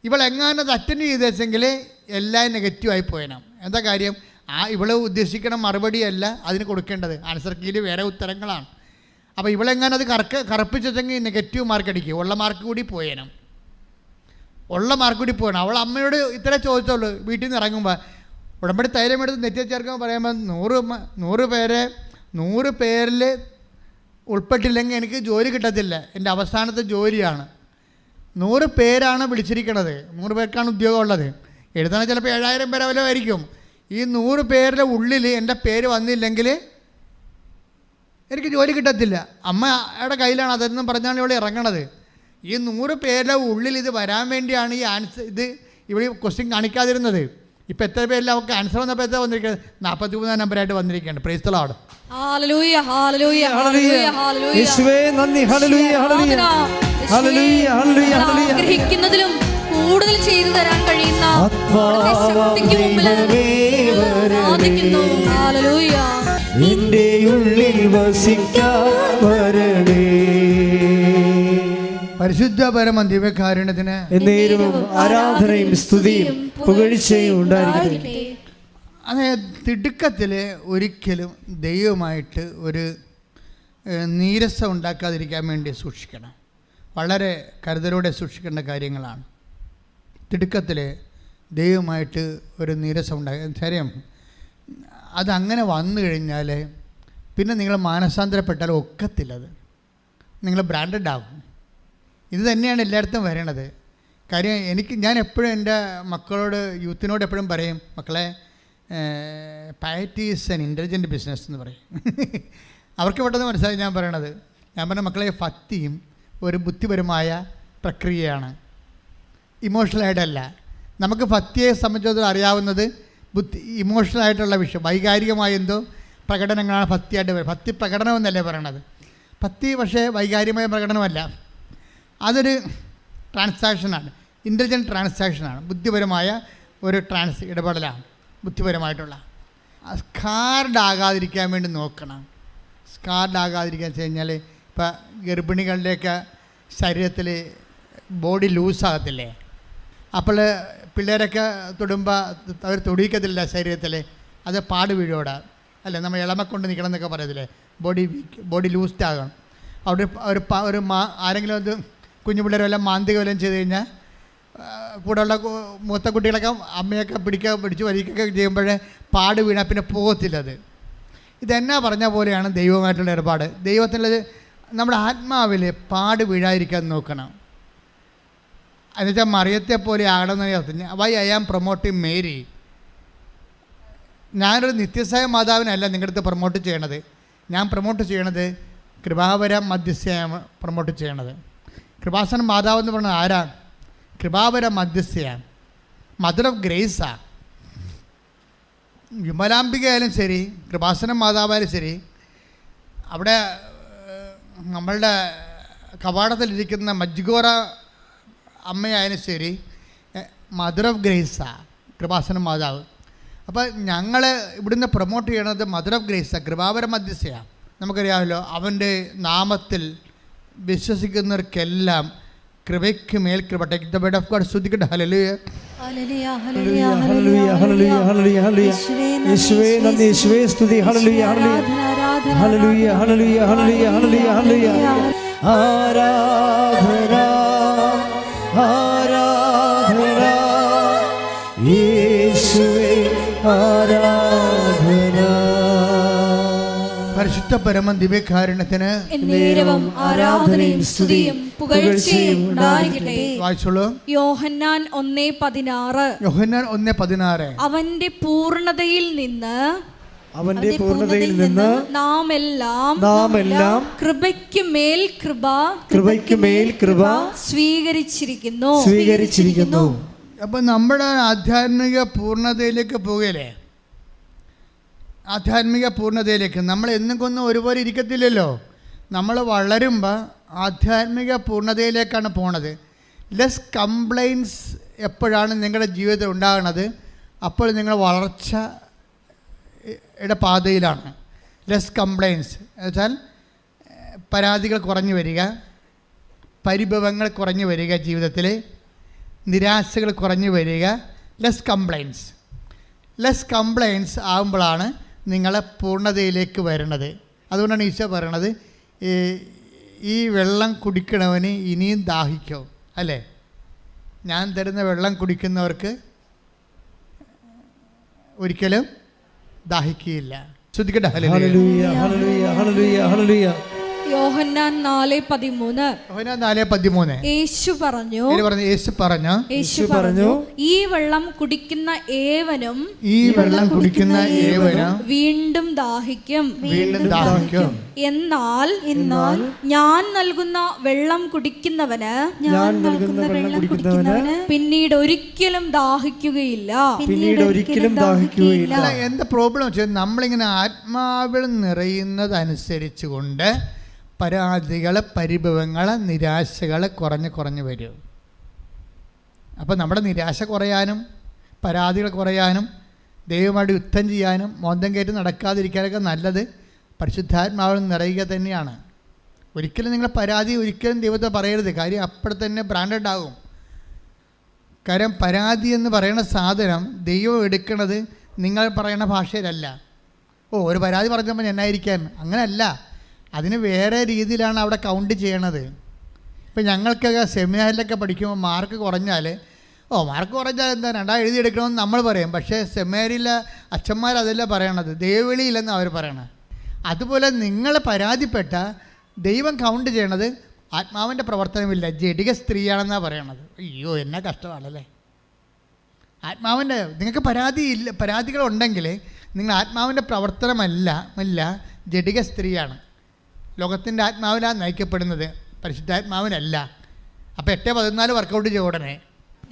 [SPEAKER 1] ഇവളെങ്ങാനും അത് അറ്റൻഡ് ചെയ്തെങ്കിൽ എല്ലാം നെഗറ്റീവായി പോയണം. എന്താ കാര്യം? ഇവൾ ഉദ്ദേശിക്കണ മറുപടിയല്ല അതിന് കൊടുക്കേണ്ടത്. ആൻസർ കീയിൽ വേറെ ഉത്തരങ്ങളാണ്. അപ്പോൾ ഇവളെങ്ങാനും അത് കറപ്പിച്ചെങ്കിൽ നെഗറ്റീവ് മാർക്ക് അടിക്കും. ഉള്ള മാർക്ക് കൂടി പോയണം. അവൾ അമ്മയോട് ഇത്ര ചോദിച്ചുള്ളൂ. വീട്ടിൽ നിന്ന് ഇറങ്ങുമ്പോൾ ഉടമ്പടി തൈലം എടുത്ത് നെറ്റി ചേർക്കാൻ പറയുമ്പോൾ 100 പേരിൽ ഉൾപ്പെട്ടില്ലെങ്കിൽ എനിക്ക് ജോലി കിട്ടത്തില്ല. എൻ്റെ അവസാനത്തെ ജോലിയാണ്. 100 പേരാണ് വിളിച്ചിരിക്കണത്. 100 പേർക്കാണ് ഉദ്യോഗം ഉള്ളത്. എഴുതണ ചിലപ്പോൾ 7000 പേരെ വല്ലതും ആയിരിക്കും. ഈ 100 പേരുടെ ഉള്ളിൽ എൻ്റെ പേര് വന്നില്ലെങ്കിൽ എനിക്ക് ജോലി കിട്ടത്തില്ല. അമ്മയുടെ കയ്യിലാണ് അതെന്നും പറഞ്ഞാണ് ഇവിടെ ഇറങ്ങണത്. ഈ 100 പേരുടെ ഉള്ളിൽ ഇത് വരാൻ വേണ്ടിയാണ് ഈ ആൻസർ, ഇത് ഇവിടെ ക്വസ്റ്റ്യൻ കാണിക്കാതിരുന്നത്. ഇപ്പം എത്ര പേരിൽ അവർക്ക് ആൻസർ വന്നപ്പോൾ എത്ര വന്നിരിക്കുന്നത്? 43 നമ്പറായിട്ട് വന്നിരിക്കുകയാണ്. Praise the Lord.
[SPEAKER 3] ഹല്ലേലൂയ ഹല്ലേലൂയ ഹല്ലേലൂയ ഹല്ലേലൂയ.
[SPEAKER 2] യേശുവേ നന്ദി. ഹല്ലേലൂയ ഹല്ലേലൂയ ഹല്ലേലൂയ ഹല്ലേലൂയ ഹല്ലേലൂയ.
[SPEAKER 3] ആഗ്രഹിക്കുന്നതിലും കൂടുതൽ ചെയ്തു തരാൻ കഴിയുന്ന ശക്തിക്ക് മുമ്പിൽ ആരാധിക്കുന്നു. ഹല്ലേലൂയ.
[SPEAKER 2] നിന്റെ ഉള്ളിൽ വസിക്കാൻ വരണേ.
[SPEAKER 1] പരിശുദ്ധ പരമ ദിവ്യകാരുണ്യത്തിന്
[SPEAKER 2] എന്നേരവും ആരാധനയും സ്തുതിയും പുകഴ്ചയും ഉണ്ടായിരിക്കട്ടെ.
[SPEAKER 1] അതായത് തിടുക്കത്തിൽ ഒരിക്കലും ദൈവമായിട്ട് ഒരു നീരസം ഉണ്ടാക്കാതിരിക്കാൻ വേണ്ടി സൂക്ഷിക്കണം. വളരെ കരുതലോടെ സൂക്ഷിക്കേണ്ട കാര്യങ്ങളാണ്. തിടുക്കത്തിൽ ദൈവമായിട്ട് ഒരു നീരസം ഉണ്ടാക്കുക. ശരിയും അതങ്ങനെ വന്നു കഴിഞ്ഞാൽ പിന്നെ നിങ്ങൾ മാനസാന്തരപ്പെട്ടാൽ ഒക്കത്തില്ലത്. നിങ്ങൾ ബ്രാൻഡഡ് ആകും. ഇത് തന്നെയാണ് എല്ലായിടത്തും വരണത്. കാര്യം ഞാൻ എപ്പോഴും എൻ്റെ മക്കളോട്, യൂത്തിനോട് എപ്പോഴും പറയും, മക്കളെ പയറ്റി ഈസ് ആൻ ഇൻ്റലിജൻറ്റ് ബിസിനസ് എന്ന് പറയും. അവർക്ക് പെട്ടെന്ന് മനസ്സിലായി ഞാൻ പറയണത്. ഞാൻ പറഞ്ഞ മക്കളെ, ഭക്തിയും ഒരു ബുദ്ധിപരമായ പ്രക്രിയയാണ്, ഇമോഷണലായിട്ടല്ല. നമുക്ക് ഭക്തിയെ സംബന്ധിച്ചിടത്തോളം അറിയാവുന്നത് ഇമോഷണലായിട്ടുള്ള വിഷയം, വൈകാരികമായ എന്തോ പ്രകടനങ്ങളാണ് ഭക്തിയായിട്ട് വരും. ഭക്തി പ്രകടനമെന്നല്ലേ പറയണത്. ഭക്തി പക്ഷേ വൈകാരികമായ പ്രകടനമല്ല, അതൊരു ട്രാൻസാക്ഷനാണ്, ഇൻ്റലിജൻറ്റ് ട്രാൻസാക്ഷനാണ്, ബുദ്ധിപരമായ ഒരു ഇടപെടലാണ്, ബുദ്ധിപരമായിട്ടുള്ള. സ്കാർഡ് ആകാതിരിക്കാൻ വേണ്ടി നോക്കണം. സ്കാർഡ് ആകാതിരിക്കാൻ വെച്ച് കഴിഞ്ഞാൽ ഇപ്പോൾ ഗർഭിണികളുടെയൊക്കെ ശരീരത്തിൽ ബോഡി ലൂസാകത്തില്ലേ? അപ്പോൾ പിള്ളേരൊക്കെ തൊടുമ്പോൾ അവർ തൊടിയിക്കത്തില്ല ശരീരത്തിൽ, അത് പാട് വീഴോടാ അല്ലേ? നമ്മൾ ഇളമ കൊണ്ട് നിൽക്കണം എന്നൊക്കെ പറയത്തില്ലേ? ബോഡി ലൂസ്ഡ് ആകണം. അവിടെ ആരെങ്കിലും അത് കുഞ്ഞു പിള്ളേരെ വല്ലതും മാന്തിക വല്ലതും ചെയ്ത് കഴിഞ്ഞാൽ കൂടെയുള്ള മൂത്ത കുട്ടികളൊക്കെ അമ്മയൊക്കെ പിടിച്ച് വലിക്കുകയൊക്കെ ചെയ്യുമ്പോഴേ പാട് വീണാൽ പിന്നെ പോകത്തില്ലത്. ഇതെന്നാ പറഞ്ഞ പോലെയാണ് ദൈവമായിട്ടുള്ള ഏർപ്പാട്. ദൈവത്തിൻ്റെ നമ്മുടെ ആത്മാവിൽ പാട് വീഴാതിരിക്കാൻ നോക്കണം. എന്നുവെച്ചാൽ മറിയത്തെ പോലെ ആകണമെന്ന് why I am promoting Mary. ഞാനൊരു നിത്യസായ മാതാവിനല്ല നിങ്ങളുടെ അടുത്ത് പ്രൊമോട്ട് ചെയ്യണത്. ഞാൻ പ്രൊമോട്ട് ചെയ്യണത് കൃപാവര മധ്യസ്ഥയാണ് പ്രൊമോട്ട് ചെയ്യണത്. കൃപാസന മാതാവ് എന്ന് പറയുന്നത് ആരാ? കൃപാവര മധ്യസ്ഥയാണ്, മദർ ഓഫ് ഗ്രേസാണ്. വിമലാംബികയായാലും ശരി, കൃപാസന മാതാവായാലും ശരി, അവിടെ നമ്മളുടെ കവാടത്തിലിരിക്കുന്ന മജ്ഗോറ അമ്മയായാലും ശരി, മദർ ഓഫ് ഗ്രേസാണ് കൃപാസന മാതാവ്. അപ്പോൾ ഞങ്ങൾ ഇവിടുന്ന് പ്രൊമോട്ട് ചെയ്യണത് മദർ ഓഫ് ഗ്രേസാണ്, കൃപാവര മധ്യസ്ഥയാണ്. നമുക്കറിയാമല്ലോ, അവൻ്റെ നാമത്തിൽ വിശ്വസിക്കുന്നവർക്കെല്ലാം കൃപയ്ക്ക് മേൽ കൃപ. Take the word of God. സ്തുതിക്കട്ടെ. ഹല്ലേലൂയ
[SPEAKER 3] ഹല്ലേലൂയ
[SPEAKER 2] ഹല്ലേലൂയ ഹല്ലേലൂയ ഹല്ലേലൂയ ഹല്ലേലൂയ. യേശുവേ നന്ദി, യേശുവേ സ്തുതി. ഹല്ലേലൂയ ഹല്ലേലൂയ ഹല്ലേലൂയ ഹല്ലേലൂയ ഹല്ലേലൂയ ഹല്ലേലൂയ. ആരാധന ആരാധന യേശുവേ ആരാധന.
[SPEAKER 1] പരിശുദ്ധ പരമ ദിവ്യകാരുണ്യത്തിന്
[SPEAKER 3] എന്നേരവും ആരാധനയും സ്തുതിയും പുകഴ്ചയും ഉണ്ടായിരിക്കട്ടെ.
[SPEAKER 1] വായിച്ചോളൂ.
[SPEAKER 3] യോഹന്നാൻ 1:16.
[SPEAKER 1] യോഹന്നാൻ 1:16.
[SPEAKER 3] അവന്റെ പൂർണ്ണതയിൽ നിന്ന് നാം എല്ലാം കൃപയ്ക്ക് മേൽ കൃപ സ്വീകരിച്ചിരിക്കുന്നു.
[SPEAKER 1] അപ്പം നമ്മുടെ ആധ്യാത്മിക പൂർണ്ണതയിലേക്ക് പോകലേ, ആധ്യാത്മിക പൂർണ്ണതയിലേക്ക് നമ്മൾ എന്നും ഒരുപോലെ ഇരിക്കത്തില്ലല്ലോ. നമ്മൾ വളരുമ്പോൾ ആധ്യാത്മിക പൂർണ്ണതയിലേക്കാണ് പോണത്. ലെസ് കംപ്ലൈൻസ് എപ്പോഴാണ് നിങ്ങളുടെ ജീവിതത്തിൽ ഉണ്ടാകുന്നത്? അപ്പോൾ നിങ്ങൾ വളർച്ചയുടെ പാതയിലാണ്. ലെസ് കംപ്ലൈൻസ് എന്നുവെച്ചാൽ പരാതികൾ കുറഞ്ഞു വരിക, പരിഭവങ്ങൾ കുറഞ്ഞു വരിക, ജീവിതത്തിൽ നിരാശകൾ കുറഞ്ഞു വരിക. ലെസ് കംപ്ലൈൻസ് ആകുമ്പോഴാണ് നിങ്ങളെ പൂർണ്ണതയിലേക്ക് വരണത്. അതുകൊണ്ടാണ് ഈശോ പറയണത്, ഈ വെള്ളം കുടിക്കണവന് ഇനിയും ദാഹിക്കും, അല്ലേ? ഞാൻ തരുന്ന വെള്ളം കുടിക്കുന്നവർക്ക് ഒരിക്കലും ദാഹിക്കുകയില്ല. ശ്രദ്ധിക്കട്ടെ.
[SPEAKER 2] ഹല്ലേലൂയ ഹല്ലേലൂയ ഹല്ലേലൂയ ഹല്ലേലൂയ.
[SPEAKER 3] യോഹന്നാൻ 4:13.
[SPEAKER 1] യോഹന്നാൻ 4:13.
[SPEAKER 3] യേശു പറഞ്ഞു
[SPEAKER 1] യേശു പറഞ്ഞു
[SPEAKER 3] ഈ വെള്ളം കുടിക്കുന്ന ഏവനും വീണ്ടും ദാഹിക്കും. എന്നാൽ ഞാൻ നൽകുന്ന വെള്ളം കുടിക്കുന്നവന് പിന്നീട് ഒരിക്കലും ദാഹിക്കുകയില്ല.
[SPEAKER 1] എന്താ പ്രോബ്ലം വെച്ചാൽ നമ്മളിങ്ങനെ ആത്മാവിൽ നിറയുന്നതനുസരിച്ച് കൊണ്ട് പരാതികൾ, പരിഭവങ്ങൾ, നിരാശകൾ കുറഞ്ഞു വരും. അപ്പോൾ നമ്മുടെ നിരാശ കുറയാനും പരാതികൾ കുറയാനും ദൈവമായിട്ട് യുദ്ധം ചെയ്യാനും മോന്തം കയറ്റി നടക്കാതിരിക്കാനൊക്കെ നല്ലത് പരിശുദ്ധാത്മാവിൽ നിറയുക തന്നെയാണ്. ഒരിക്കലും നിങ്ങൾ പരാതി ഒരിക്കലും ദൈവത്തെ പറയരുത്. കാര്യം അപ്പോൾ തന്നെ ബ്രാൻഡഡ് ആകും. കാര്യം പരാതി എന്ന് പറയുന്ന സാധനം ദൈവം എടുക്കുന്നത് നിങ്ങൾ പറയുന്ന ഭാഷയിലല്ല. ഒരു പരാതി പറഞ്ഞപ്പോൾ എന്നായിരിക്കാൻ, അങ്ങനെയല്ല. അതിന് വേറെ രീതിയിലാണ് അവിടെ കൗണ്ട് ചെയ്യണത്. ഇപ്പം ഞങ്ങൾക്കൊക്കെ സെമിനാറിലൊക്കെ പഠിക്കുമ്പോൾ മാർക്ക് കുറഞ്ഞാൽ എന്താ 2 എഴുതിയെടുക്കണമെന്ന് നമ്മൾ പറയും. പക്ഷേ സെമിനാറിലെ അച്ഛന്മാർ അതല്ല പറയണത്, ദൈവവിളിയില്ലെന്ന് അവർ പറയണത്. അതുപോലെ നിങ്ങൾ പരാതിപ്പെട്ട ദൈവം കൗണ്ട് ചെയ്യണത് ആത്മാവിൻ്റെ പ്രവർത്തനമില്ല, ജഡിക സ്ത്രീയാണെന്നാണ് പറയണത്. അയ്യോ, എന്നാ കഷ്ടമാണല്ലേ. ആത്മാവിൻ്റെ നിങ്ങൾക്ക് പരാതികളുണ്ടെങ്കിൽ നിങ്ങൾ ആത്മാവിൻ്റെ പ്രവർത്തനമല്ല, ജഡിക സ്ത്രീയാണ്. ലോകത്തിൻ്റെ ആത്മാവിലാണ് നയിക്കപ്പെടുന്നത്, പരിശുദ്ധാത്മാവിനല്ല. അപ്പോൾ 8:14 വർക്കൗട്ട് ചെയ്യ ഉടനെ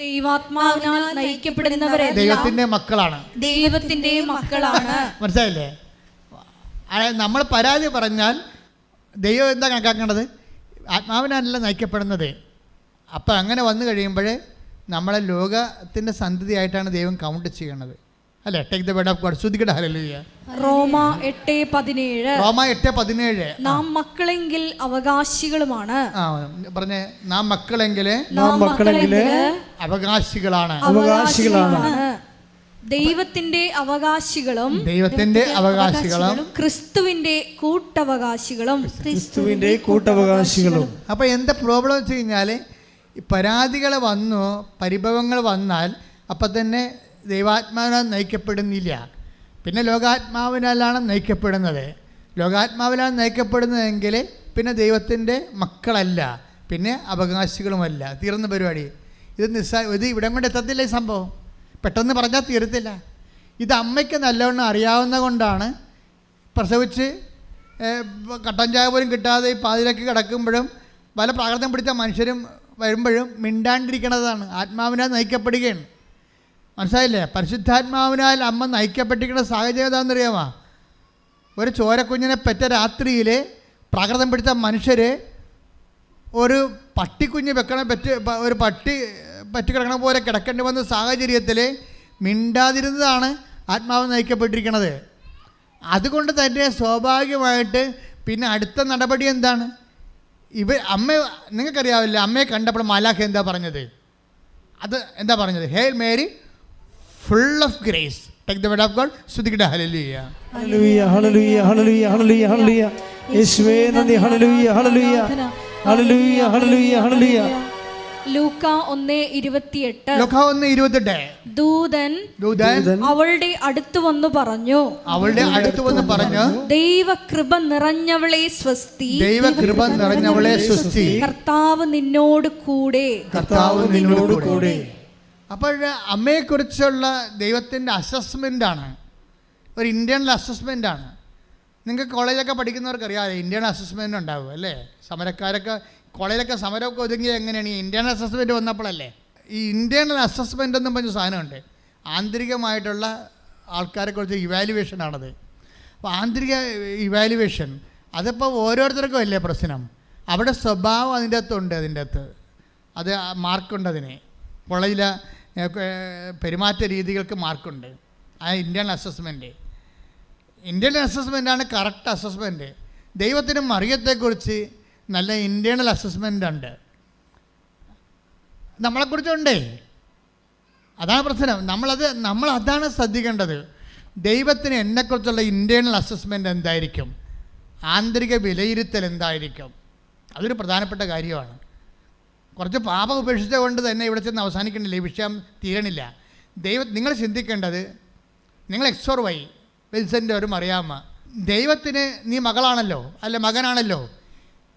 [SPEAKER 3] ദൈവാത്മാവിനാൽ നയിക്കപ്പെടുന്നവരെ
[SPEAKER 1] ദൈവത്തിൻ്റെ മക്കളാണ്. മനസ്സിലായില്ലേ? നമ്മൾ പരാതി പറഞ്ഞാൽ ദൈവം എന്താ കണക്കാക്കേണ്ടത്? ആത്മാവിനല്ല നയിക്കപ്പെടുന്നത്. അപ്പം അങ്ങനെ വന്നു കഴിയുമ്പോൾ നമ്മളെ ലോകത്തിൻ്റെ സന്തതിയായിട്ടാണ് ദൈവം കൗണ്ട് ചെയ്യണത്. അല്ലേ? Take the word of God. ശ്രുതിക്കട്ടെ ഹല്ലേലൂയ.
[SPEAKER 3] റോമ 8:17. നാം മക്കളെങ്കിൽ അവകാശികളുമാണ്.
[SPEAKER 1] പറഞ്ഞേ, നാം മക്കളെങ്കിൽ അവകാശികളാണ്.
[SPEAKER 3] ദൈവത്തിന്റെ അവകാശികളും ക്രിസ്തുവിന്റെ കൂട്ടവകാശികളും.
[SPEAKER 1] അപ്പോൾ എന്താ പ്രോബ്ലം വെച്ച് കഴിഞ്ഞാൽ, പരാതികൾ വന്നു, പരിഭവങ്ങൾ വന്നാൽ അപ്പം തന്നെ ദൈവാത്മാവിനാൽ നയിക്കപ്പെടുന്നില്ല. പിന്നെ ലോകാത്മാവിനാലാണ് നയിക്കപ്പെടുന്നത്. ലോകാത്മാവിലാണ് നയിക്കപ്പെടുന്നതെങ്കിൽ പിന്നെ ദൈവത്തിൻ്റെ മക്കളല്ല, പിന്നെ അവകാശികളുമല്ല. തീർന്ന പരിപാടി. ഇത് ഇവിടം കൊണ്ട് എത്തത്തില്ല. ഈ സംഭവം പെട്ടെന്ന് പറഞ്ഞാൽ തീരത്തില്ല. ഇത് അമ്മയ്ക്ക് നല്ലവണ്ണം അറിയാവുന്ന കൊണ്ടാണ് പ്രസവിച്ച് കട്ടൻ ചായ പോലും കിട്ടാതെ ഈ പാതിരക്ക് കിടക്കുമ്പോഴും പല പ്രാകൃതം പിടിച്ച മനുഷ്യരും വരുമ്പോഴും മിണ്ടാണ്ടിരിക്കണതാണ്. ആത്മാവിനാൽ നയിക്കപ്പെടുകയാണ്. മനസ്സിലായില്ലേ? പരിശുദ്ധാത്മാവിനാൽ അമ്മ നയിക്കപ്പെട്ടിരിക്കുന്ന സാഹചര്യം എന്താണെന്നറിയാമോ? ഒരു ചോരക്കുഞ്ഞിനെ പെറ്റ രാത്രിയിൽ പ്രാകൃതം പിടിച്ച മനുഷ്യർ ഒരു പട്ടിക്കുഞ്ഞ് ഒരു പട്ടി പറ്റിക്കിടക്കണ പോലെ കിടക്കേണ്ടി വന്ന സാഹചര്യത്തിൽ മിണ്ടാതിരുന്നതാണ് ആത്മാവ് നയിക്കപ്പെട്ടിരിക്കുന്നത്. അതുകൊണ്ട് തന്നെ സ്വാഭാവികമായിട്ട് പിന്നെ അടുത്ത നടപടി എന്താണ്? അമ്മ നിങ്ങൾക്കറിയാവില്ല, അമ്മയെ കണ്ടപ്പോൾ മാലാഖ എന്താ പറഞ്ഞത്? എന്താ പറഞ്ഞത്? Hail Mary full of grace, take the word of God. സ്തുതിക്കട്ടെ ഹല്ലേലൂയ.
[SPEAKER 2] ഹല്ലേലൂയ ഹല്ലേലൂയ ഹല്ലേലൂയ ഹല്ലേലൂയ ഹല്ലേലൂയ. യേശുവേ നന്ദി. ഹല്ലേലൂയ ഹല്ലേലൂയ ഹല്ലേലൂയ ഹല്ലേലൂയ ഹല്ലേലൂയ.
[SPEAKER 3] ലൂക്ക 1:28. ദൂതൻ അവളുടെ അടുത്ത് വന്നു പറഞ്ഞു, ദൈവകൃപ നിറഞ്ഞവളെ സ്വസ്തി, കർത്താവ് നിന്നോട് കൂടെ.
[SPEAKER 1] അപ്പോൾ അമ്മയെക്കുറിച്ചുള്ള ദൈവത്തിൻ്റെ അസസ്മെൻ്റാണ്, ഒരു ഇൻ്റേണൽ അസസ്മെൻ്റാണ്. നിങ്ങൾക്ക് കോളേജൊക്കെ പഠിക്കുന്നവർക്കറിയാമല്ലോ, ഇൻ്റേണൽ അസസ്മെൻ്റ് ഉണ്ടാവും അല്ലേ? സമരക്കാരൊക്കെ കോളേജിലൊക്കെ സമരമൊക്കെ ഒതുങ്ങിയത് എങ്ങനെയാണ്? ഈ ഇൻ്റേണൽ അസസ്മെൻറ്റ് വന്നപ്പോഴല്ലേ. ഈ ഇൻ്റേണൽ അസസ്മെൻ്റ് എന്നും പറഞ്ഞ സാധനമുണ്ട്. ആന്തരികമായിട്ടുള്ള ആൾക്കാരെക്കുറിച്ച് ഇവാലുവേഷനാണത്. അപ്പോൾ ആന്തരിക ഇവാലുവേഷൻ അതിപ്പോൾ ഓരോരുത്തർക്കും അല്ലേ പ്രശ്നം. അവിടെ സ്വഭാവം അതിൻ്റെ അകത്തുണ്ട്, അത് മാർക്കുണ്ട്. അതിന് കോളേജിലെ പെരുമാറ്റ രീതികൾക്ക് മാർക്കുണ്ട്. ആ ഇൻ്റേണൽ അസസ്മെൻ്റാണ് കറക്റ്റ് അസസ്മെൻറ്റ്. ദൈവത്തിന് മറിയത്തെക്കുറിച്ച് നല്ല ഇൻ്റേണൽ അസസ്മെൻ്റ് ഉണ്ട്, നമ്മളെക്കുറിച്ചുണ്ടേ. അതാണ് പ്രശ്നം. നമ്മളതാണ് ശ്രദ്ധിക്കേണ്ടത്. ദൈവത്തിന് എന്നെക്കുറിച്ചുള്ള ഇൻ്റേണൽ അസസ്മെൻ്റ് എന്തായിരിക്കും, ആന്തരിക വിലയിരുത്തൽ എന്തായിരിക്കും, അതൊരു പ്രധാനപ്പെട്ട കാര്യമാണ്. കുറച്ച് പാപം ഉപേക്ഷിച്ച കൊണ്ട് തന്നെ ഇവിടെ ചെന്ന് അവസാനിക്കണില്ല, ഈ വിഷയം തീരണില്ല. നിങ്ങൾ ചിന്തിക്കേണ്ടത്, നിങ്ങൾ XOR Y വിൽസൻ്റെ ഒരു മറിയാമ്മ, ദൈവത്തിന് നീ മകളാണല്ലോ, അല്ല മകനാണല്ലോ,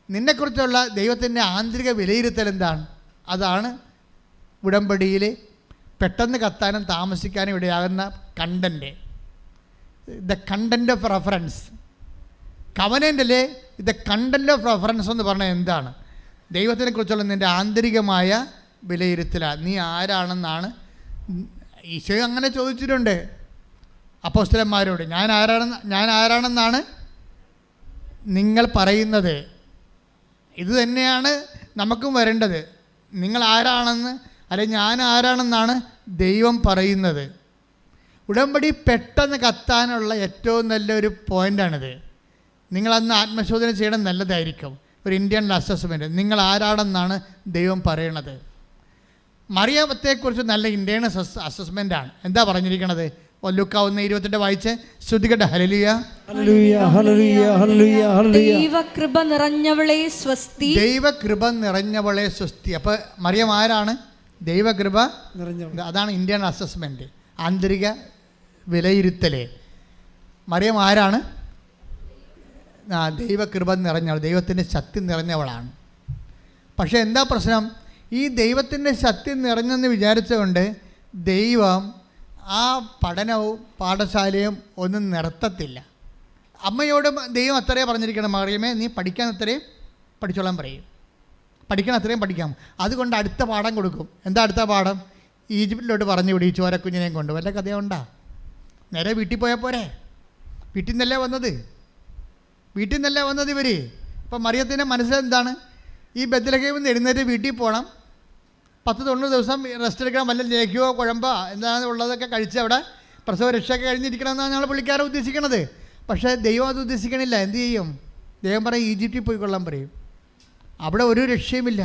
[SPEAKER 1] നിന്നെക്കുറിച്ചുള്ള ദൈവത്തിൻ്റെ ആന്തരിക വിലയിരുത്തൽ എന്താണ്? അതാണ് ഉടമ്പടിയിൽ പെട്ടെന്ന് കത്താനും താമസിക്കാനും ഇടയാകുന്ന content. The content of reference. കവനൻ്റിലെ ദ കണ്ടൻറ്റ് ഓഫ് റെഫറൻസ് എന്ന് പറഞ്ഞാൽ എന്താണ്? ദൈവത്തിനെക്കുറിച്ചുള്ള നിൻ്റെ ആന്തരികമായ വിലയിരുത്തലാണ്. നീ ആരാണെന്നാണ് ഈശോ അങ്ങനെ ചോദിച്ചിട്ടുണ്ട് അപ്പോസ്തലന്മാരോട്. ഞാൻ ആരാണെന്നാണ് നിങ്ങൾ പറയുന്നത്? ഇത് തന്നെയാണ് നമുക്കും വരേണ്ടത്. നിങ്ങൾ ആരാണെന്ന്, അല്ലെങ്കിൽ ഞാൻ ആരാണെന്നാണ് ദൈവം പറയുന്നത്. ഉടമ്പടി പെട്ടെന്ന് കത്താനുള്ള ഏറ്റവും നല്ലൊരു പോയിൻ്റാണിത്. നിങ്ങളന്ന് ആത്മശോധന ചെയ്യണം, നല്ലതായിരിക്കും. ഒരു ഇന്ത്യൻ അസസ്മെൻറ്റ്, നിങ്ങൾ ആരാണെന്നാണ് ദൈവം പറയണത്. മറിയത്തെക്കുറിച്ച് നല്ല ഇന്ത്യൻ അസസ്മെൻ്റാണ്. എന്താ പറഞ്ഞിരിക്കണത്? ലൂക്കാ 1:28 വായിച്ച് ശ്രുതികട്ടെ. ഹല്ലേലൂയ
[SPEAKER 2] ഹല്ലേലൂയ ഹല്ലേലൂയ ഹല്ലേലൂയ ഹല്ലേലൂയ.
[SPEAKER 3] ദൈവകൃപ നിറഞ്ഞവളെ സ്വസ്തി.
[SPEAKER 1] ദൈവകൃപ നിറഞ്ഞവളെ സ്വസ്തി. അപ്പോൾ മറിയം ആരാണ്? ദൈവകൃപ നിറഞ്ഞവൾ. അതാണ് ഇന്ത്യൻ അസസ്മെൻറ്റ്, ആന്തരിക വിലയിരുത്തൽ. മറിയം ആരാണ്? ദൈവകൃപ നിറഞ്ഞവൾ, ദൈവത്തിൻ്റെ ശക്തി നിറഞ്ഞവളാണ്. പക്ഷേ എന്താ പ്രശ്നം? ഈ ദൈവത്തിൻ്റെ ശക്തി നിറഞ്ഞെന്ന് വിചാരിച്ചുകൊണ്ട് ദൈവം ആ പഠനവും പാഠശാലയും ഒന്നും നിർത്തത്തില്ല. അമ്മയോട് ദൈവം അത്രയും പറഞ്ഞിരിക്കണം, മറിയമേ നീ പഠിക്കാൻ അത്രയും പഠിച്ചോളാൻ പറയും. പഠിക്കണം അത്രയും പഠിക്കാം. അതുകൊണ്ട് അടുത്ത പാഠം കൊടുക്കും. എന്താ അടുത്ത പാഠം? ഈജിപ്തിലോട്ട് പറഞ്ഞു വിടും ഈ ചോരക്കുഞ്ഞിനെയും കൊണ്ട്. വല്ല കഥയുണ്ടാ? നേരെ വീട്ടിൽ പോയാൽ പോരെ? വീട്ടിൽ നിന്നല്ലേ വന്നത് ഇവർ. ഇപ്പം മറിയത്തിൻ്റെ മനസ്സിലെന്താണ്? ഈ ബെത്ലഹേമിൽ നിന്ന് എഴുന്നേറ്റ് വീട്ടിൽ പോകണം, 10-90 ദിവസം റെസ്റ്റ് എടുക്കണം, വല്ല ലേഖ്യമോ കുഴമ്പോ എന്താണ് ഉള്ളതൊക്കെ കഴിച്ച് അവിടെ പ്രസവ രക്ഷയൊക്കെ കഴിഞ്ഞിരിക്കണമെന്നാണ് ഞങ്ങൾ പുള്ളിക്കാരെ ഉദ്ദേശിക്കണത്. പക്ഷേ ദൈവം അത് ഉദ്ദേശിക്കണില്ല. എന്ത് ചെയ്യും? ദൈവം പറയും ഈജിപ്തിൽ പോയിക്കൊള്ളാൻ പറയും. അവിടെ ഒരു രക്ഷയുമില്ല.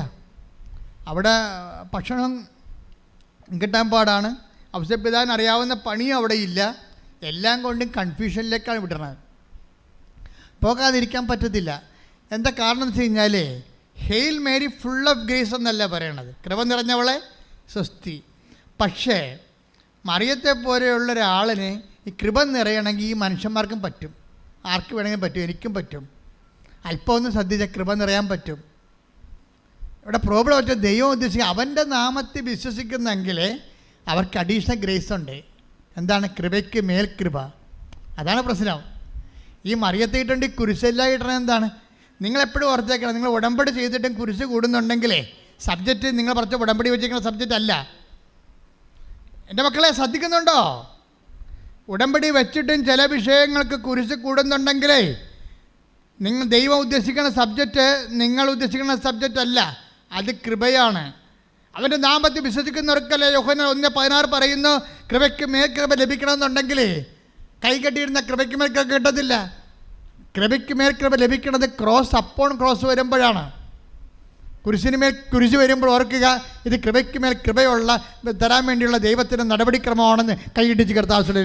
[SPEAKER 1] അവിടെ ഭക്ഷണം കിട്ടാൻ പാടാണ്. ഔഷധപിതാൻ അറിയാവുന്ന പണിയും അവിടെ ഇല്ല. എല്ലാം കൊണ്ടും കൺഫ്യൂഷനിലേക്കാണ് വിടണത്. പോകാതിരിക്കാൻ പറ്റത്തില്ല. എന്താ കാരണം എന്ന് വെച്ച് കഴിഞ്ഞാൽ hail Mary full of grace എന്നല്ല പറയണത്, കൃപ നിറഞ്ഞവളെ സ്വസ്തി. പക്ഷേ മറിയത്തെ പോലെയുള്ള ഒരാളിന് ഈ കൃപ നിറയണമെങ്കിൽ ഈ മനുഷ്യന്മാർക്കും പറ്റും, ആർക്ക് വേണമെങ്കിലും പറ്റും, എനിക്കും പറ്റും. അല്പം ഒന്ന് ശ്രദ്ധിച്ചാൽ കൃപ നിറയാൻ പറ്റും. ഇവിടെ പ്രോബ്ലം വെച്ചാൽ ദൈവം ഉദ്ദേശിക്കുക അവൻ്റെ നാമത്തിൽ വിശ്വസിക്കുന്നെങ്കിൽ അവർക്ക് അഡീഷണൽ ഗ്രേസ് ഉണ്ട്. എന്താണ്? കൃപയ്ക്ക് മേൽ കൃപ. അതാണ് പ്രശ്നം. ഈ മറിയത്തെ ഇട്ടുണ്ട് കുരിശെല്ലാം ഇടണം. എന്താണ്? നിങ്ങളെപ്പോഴും ഓർത്തേക്കണം, നിങ്ങൾ ഉടമ്പടി ചെയ്തിട്ടും കുരിശ് കൂടുന്നുണ്ടെങ്കിലേ സബ്ജക്റ്റ് നിങ്ങൾ പറഞ്ഞ ഉടമ്പടി വെച്ചിരിക്കുന്ന സബ്ജക്റ്റ് അല്ല. എൻ്റെ മക്കളെ ശ്രദ്ധിക്കുന്നുണ്ടോ? ഉടമ്പടി വെച്ചിട്ടും ചില വിഷയങ്ങൾക്ക് കുരിശ് കൂടുന്നുണ്ടെങ്കിലേ നിങ്ങൾ ദൈവം ഉദ്ദേശിക്കുന്ന സബ്ജക്റ്റ് നിങ്ങൾ ഉദ്ദേശിക്കുന്ന സബ്ജക്റ്റ് അല്ല, അത് കൃപയാണ്. അവൻ്റെ നാമത്തിൽ വിശ്വസിക്കുന്നവർക്കല്ലേ യോഹന്നാൻ 1:16 പറയുന്നു, കൃപയ്ക്ക് മേൽ കൃപ ലഭിക്കണമെന്നുണ്ടെങ്കിൽ കൈ കെട്ടിയിരുന്ന കൃപയ്ക്ക് മേൽ കൃപ കിട്ടത്തില്ല. കൃപയ്ക്ക് മേൽ കൃപ ലഭിക്കുന്നത് ക്രോസ് അപ്പോൺ ക്രോസ് വരുമ്പോഴാണ്. കുരിശിന് മേൽ കുരിശ് വരുമ്പോൾ ഓർക്കുക, ഇത് കൃപയ്ക്ക് മേൽ കൃപയുള്ള തരാൻ വേണ്ടിയുള്ള ദൈവത്തിൻ്റെ നടപടിക്രമമാണെന്ന് കൈയിട്ടിച്ച് കർത്താവ്.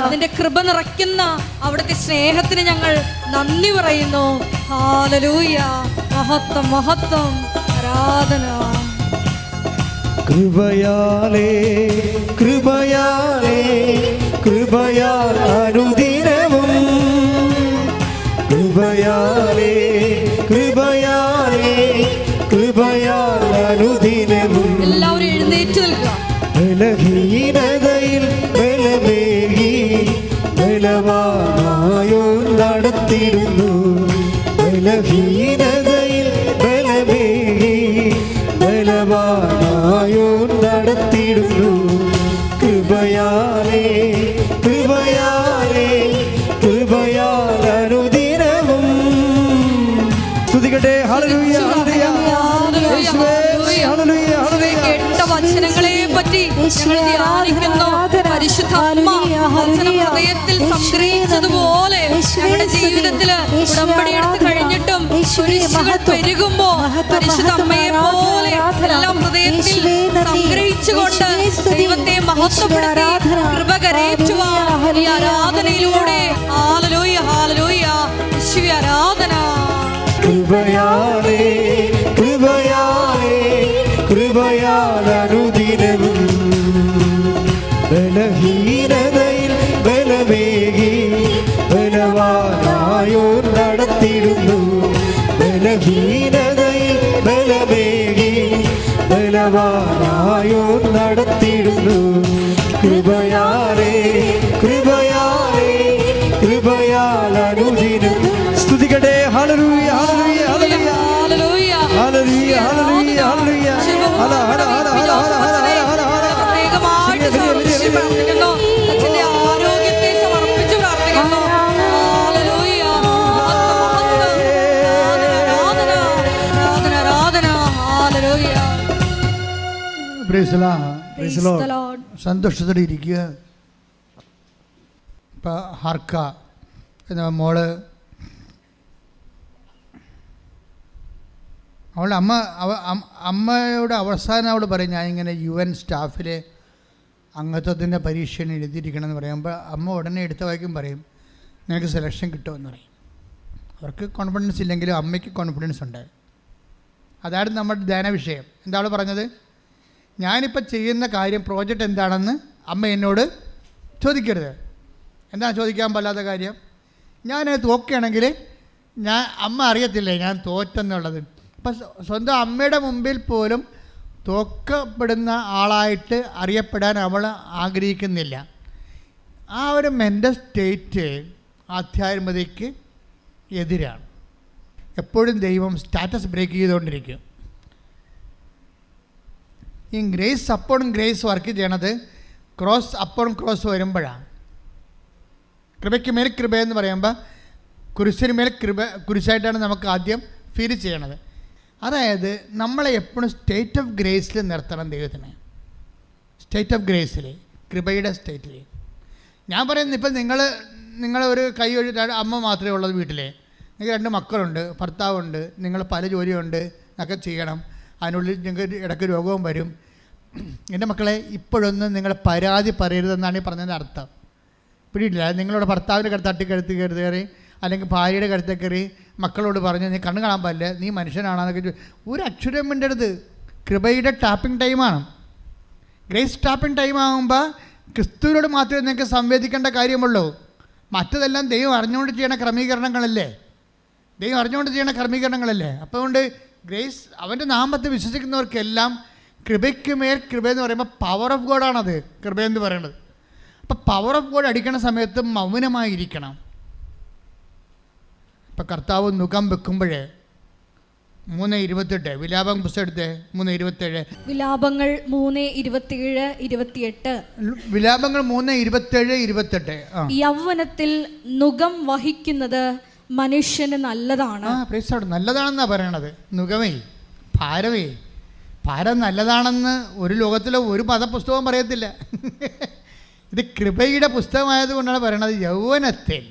[SPEAKER 3] അതിന്റെ കൃപ നിറയ്ക്കുന്ന അവിടുത്തെ സ്നേഹത്തിന് ഞങ്ങൾ നന്ദി പറയുന്നു. ഹല്ലേലൂയ. മഹത്വം മഹത്വം ആരാധന.
[SPEAKER 2] കൃപയാലേ കൃപയാലേ കൃപയാൽ അനുദിനവും, കൃപയാലേ കൃപയാലേ കൃപയാൽ അനുദിനവും.
[SPEAKER 3] എല്ലാവരും എഴുന്നേറ്റ് നിൽക്കുക.
[SPEAKER 2] ബലഹീനതയിൽ ബലമേകി ബലവാനായോ നടത്തിടുന്നു. ബലഹീനതയിൽ ബലമേകി ബലവാനായോ നടത്തിടുന്നു. കൃപയാലേ കൃപയാലേ കൃപയാൽ അനുദിനവും. സ്തുതിക്കട്ടെ. ഹല്ലേലൂയ ഹല്ലേലൂയ ഹല്ലേലൂയ ഹല്ലേലൂയ.
[SPEAKER 3] കേട്ട വചനങ്ങളെ പറ്റി ഞങ്ങൾ ധ്യാനിക്കുന്നു. പരിശുദ്ധ അമ്മ വചനം ഹൃദയത്തിൽ സംഗ്രഹിച്ചതുപോലെ ഞങ്ങളുടെ ജീവിതത്തിൽ ഉടമ്പടി എടുത്ത് കഴിഞ്ഞിട്ടും കുരിശുകൾ പെരുകുമ്പോ പരിശുദ്ധ അമ്മയെ പോലെ എല്ലാം ഹൃദയത്തിൽ സംഗ്രഹിച്ചുകൊണ്ട് ദൈവത്തെ മഹത്വപ്പെടുത്തി കൃപ കരേറ്റുവാൻ ഈ ആരാധനയിലൂടെ ഹല്ലേലൂയ ഹല്ലേലൂയ യേശുവേ ആരാധന.
[SPEAKER 2] കൃപയാലേ കൃപയാലേ കൃപയാൽ അനുദിനവും ബലഹീന നടത്തിയിടുന്നു. ബലഹീനതയിൽ ബലമേകി ബലവാനായോ നടത്തിയിടുന്നു. കൃപയാലേ കൃപയാലേ കൃപയാൽ അനുദിനം സ്തുതിക്കട്ടെ. ഹല്ലേലൂയ ഹല്ലേലൂയ ഹല്ലേലൂയ ഹല്ലേലൂയ ഹല്ലേലൂയ ഹല്ലേലൂയ ഹല ഹല ഹല ഹല ഹല ഹല ഹല ഹല.
[SPEAKER 4] പ്രത്യേകമായിട്ട് സമർപ്പിച്ച് പ്രാർത്ഥിക്കുന്നു. അച്ഛന്റെ ആരോഗ്യത്തെ സമർപ്പിച്ച് പ്രാർത്ഥിക്കുന്നു. ഹല്ലേലൂയ. ആരാധന ആരാധന ആരാധന. Hallelujah.
[SPEAKER 1] Price the Lord.
[SPEAKER 3] Praise the Lord.
[SPEAKER 1] സന്തോഷത്തോടെ ഇരിക്കുക. ഇപ്പം ഹർക്ക എന്ന മോള് അവളുടെ അമ്മയോട് അവസാനം അവൾ പറയും, ഞാനിങ്ങനെ UN സ്റ്റാഫിലെ അംഗത്വത്തിൻ്റെ പരീക്ഷയിൽ എഴുതിയിരിക്കണമെന്ന് പറയുമ്പോൾ അമ്മ ഉടനെ എടുത്ത വായിക്കും പറയും, നിനക്ക് സെലക്ഷൻ കിട്ടുമെന്ന് പറയും. അവർക്ക് കോൺഫിഡൻസ് ഇല്ലെങ്കിലും അമ്മയ്ക്ക് കോൺഫിഡൻസ് ഉണ്ട്. അതാണ് നമ്മുടെ ധ്യാന വിഷയം. എന്താ അവൾ പറഞ്ഞത്? ഞാനിപ്പോൾ ചെയ്യുന്ന കാര്യം പ്രോജക്റ്റ് എന്താണെന്ന് അമ്മ എന്നോട് ചോദിക്കരുത്. എന്താണ് ചോദിക്കാൻ പാടില്ലാത്ത കാര്യം? ഞാൻ തോക്കുകയാണെങ്കിൽ അമ്മ അറിയത്തില്ലേ ഞാൻ തോറ്റെന്നുള്ളത്. അപ്പം സ്വന്തം അമ്മയുടെ മുമ്പിൽ പോലും തോക്കപ്പെടുന്ന ആളായിട്ട് അറിയപ്പെടാൻ അവൾ ആഗ്രഹിക്കുന്നില്ല. ആ ഒരു മെൻ്റൽ സ്റ്റേറ്റ് ആധ്യാത്മികതയ്ക്ക് എതിരാണ്. എപ്പോഴും ദൈവം സ്റ്റാറ്റസ് ബ്രേക്ക് ചെയ്തുകൊണ്ടിരിക്കും. ഈ ഗ്രേസ് അപ്പോൺ ഗ്രേസ് വർക്ക് ചെയ്യണത് ക്രോസ് അപ്പോൺ ക്രോസ് വരുമ്പോഴാണ്. കൃപയ്ക്ക് മേൽ കൃപ എന്ന് പറയുമ്പോൾ കുരിശിന് മേൽ കുരിശായിട്ടാണ് നമുക്ക് ആദ്യം ഫീൽ ചെയ്യണത്. അതായത് നമ്മളെ എപ്പോഴും സ്റ്റേറ്റ് ഓഫ് ഗ്രേസിൽ നിർത്തണം ദൈവത്തിന്. സ്റ്റേറ്റ് ഓഫ് ഗ്രേസിൽ, കൃപയുടെ സ്റ്റേറ്റിൽ. ഞാൻ പറയുന്നത് ഇപ്പം നിങ്ങൾ ഒരു കൈ ഒഴിച്ചിട്ട് അമ്മ മാത്രമേ ഉള്ളത് വീട്ടിൽ, നിങ്ങൾക്ക് 2 മക്കളുണ്ട്, ഭർത്താവുണ്ട്, നിങ്ങൾ പല ജോലിയുണ്ട്, ഒക്കെ ചെയ്യണം. അതിനുള്ളിൽ നിങ്ങൾക്ക് ഇടയ്ക്ക് രോഗവും വരും. എൻ്റെ മക്കളെ, ഇപ്പോഴൊന്നും നിങ്ങൾ പരാതി പറയരുതെന്നാണ് ഈ പറഞ്ഞതിൻ്റെ അർത്ഥം. പിടിയിട്ടില്ല. നിങ്ങളുടെ ഭർത്താവിൻ്റെ തട്ടിക്കഴുത്ത് കയറി അല്ലെങ്കിൽ ഭാര്യയുടെ കഴുത്തെ കയറി മക്കളോട് പറഞ്ഞ് നീ കണ്ണു കാണാൻ പാടില്ല, നീ മനുഷ്യനാണെന്നൊക്കെ ഒരു അക്ഷരം മിണ്ടരുത്. കൃപയുടെ ടാപ്പിംഗ് ടൈമാണ്. ഗ്രേസ് ടാപ്പിംഗ് ടൈം ആകുമ്പോൾ ക്രിസ്തുവിനോട് മാത്രമേ നിങ്ങൾക്ക് സംവേദിക്കേണ്ട കാര്യമുള്ളൂ. മറ്റതെല്ലാം ദൈവം അറിഞ്ഞുകൊണ്ട് ചെയ്യണ ക്രമീകരണങ്ങളല്ലേ. അപ്പോൾ കൊണ്ട് ഗ്രേസ് അവൻ്റെ നാമത്തെ വിശ്വസിക്കുന്നവർക്കെല്ലാം കൃപയ്ക്ക് മേൽ കൃപയെന്ന് പറയുമ്പോൾ പവർ ഓഫ് ഗോഡാണത് കൃപയെന്ന് പറയുന്നത്. അപ്പോൾ പവർ ഓഫ് ഗോഡ് അടിക്കണ സമയത്ത് മൗനമായിരിക്കണം. ഇപ്പം കർത്താവ് നുകം വെക്കുമ്പോൾ 3:28 വിലാപം പുസ്തകം എടുത്തേ. 3:27
[SPEAKER 3] വിലാപങ്ങൾ 3:27-28.
[SPEAKER 1] വിലാപങ്ങൾ 3:27-28.
[SPEAKER 3] യൗവനത്തിൽ നുകം വഹിക്കുന്നത് മനുഷ്യന് നല്ലതാണ്.
[SPEAKER 1] നല്ലതാണെന്നാ പറയണത്. നുകമേ, ഭാരം നല്ലതാണെന്ന് ഒരു ലോകത്തിലെ ഒരു മതപുസ്തകവും പറയത്തില്ല. ഇത് കൃപയുടെ പുസ്തകമായതുകൊണ്ടാണ് പറയണത്. യൗവനത്തിൽ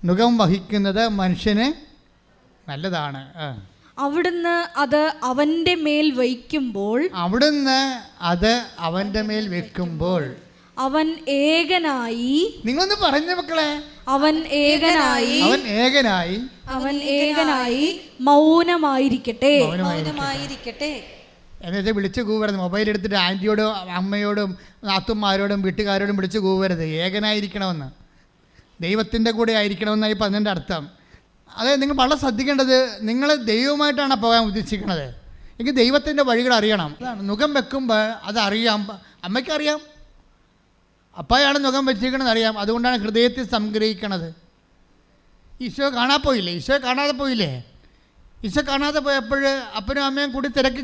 [SPEAKER 1] നുകം വഹിക്കുന്നത് മനുഷ്യന് നല്ലതാണ്.
[SPEAKER 3] അവിടുന്ന് അത് അവൻ്റെ മേൽ വയ്ക്കുമ്പോൾ അവൻ ഏകനായി. നിങ്ങളൊന്ന് പറഞ്ഞ മക്കളെ, അവൻ ഏകനായി മൗനമായിരിക്കട്ടെ.
[SPEAKER 1] എന്നുവെച്ചാൽ വിളിച്ച് കൂവരുത്. മൊബൈൽ എടുത്തിട്ട് ആൻറ്റിയോടും അമ്മയോടും നാത്തുമാരോടും വീട്ടുകാരോടും വിളിച്ച് കൂവരുത്. ഏകനായിരിക്കണമെന്ന്, ദൈവത്തിൻ്റെ കൂടെ ആയിരിക്കണമെന്നായി പറഞ്ഞതിൻ്റെ അർത്ഥം. അതായത് നിങ്ങൾ വളരെ ശ്രദ്ധിക്കേണ്ടത്, നിങ്ങൾ ദൈവമായിട്ടാണ് പോകാൻ ഉദ്ദേശിക്കുന്നത് എങ്കിൽ ദൈവത്തിൻ്റെ വഴികൾ അറിയണം. അതാണ് നുകം വെക്കുമ്പോൾ അതറിയാം. അമ്മയ്ക്കറിയാം, അപ്പായാണ് നുകം വെച്ചിരിക്കണമെന്ന് അറിയാം. അതുകൊണ്ടാണ് ഹൃദയത്തിൽ സംഗ്രഹിക്കണത്. ഈശോ കാണാതെ പോയില്ലേ? ഈശോ കാണാതെ പോയപ്പോൾ അപ്പനും അമ്മയും കൂടി തിരക്കി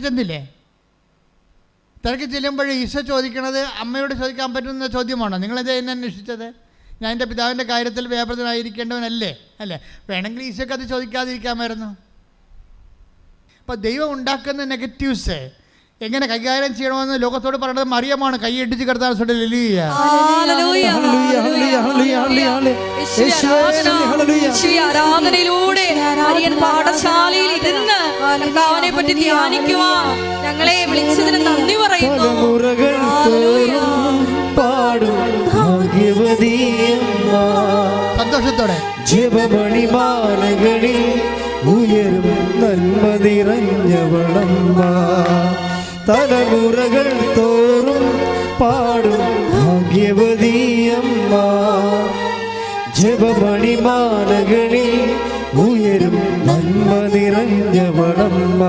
[SPEAKER 1] ചെല്ലുമ്പോൾ ഈശോ ചോദിക്കണത് അമ്മയോട് ചോദിക്കാൻ പറ്റുന്ന ചോദ്യമാണോ? നിങ്ങളെന്താ എന്നെ അന്വേഷിച്ചത്? ഞാൻ എൻ്റെ പിതാവിൻ്റെ കാര്യത്തിൽ വ്യാപൃതനായിരിക്കേണ്ടവനല്ലേ? വേണമെങ്കിൽ ഈശോക്ക് അത് ചോദിക്കാതിരിക്കാമായിരുന്നു. അപ്പോൾ ദൈവം ഉണ്ടാക്കുന്ന നെഗറ്റീവ്സ് എങ്ങനെ കൈകാര്യം ചെയ്യണമെന്ന് ലോകത്തോട് പറയുന്നത് മറിയമാണ്. കൈയടിച്ച് കിടത്താൻ
[SPEAKER 4] ആരാധനയിലൂടെ പാഠശാലയിൽ ഇരുന്ന് കർത്താവിനെ പറ്റി ധ്യാനിക്കുവാൻ ഞങ്ങളെ വിളിച്ചതിന് നന്ദി പറയുന്നു.
[SPEAKER 1] സന്തോഷത്തോടെ
[SPEAKER 2] ജപമണിമാലകളിൽ ഉയരും നന്മ നിറഞ്ഞവളമ്മ, തലമുറകൾ തോറും പാടും ഭാഗ്യവതിയമ്മ. ജപമണിമാലകളിൽ ഉയരും നിറഞ്ഞവളമ്മ.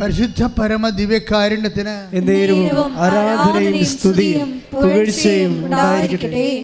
[SPEAKER 1] പരിശുദ്ധ പരമ ദിവ്യകാരുണ്യത്തിന്
[SPEAKER 2] എന്നേരവും ആരാധനയും സ്തുതിയും പുകഴ്ചയും ഉണ്ടായിരിക്കട്ടെ.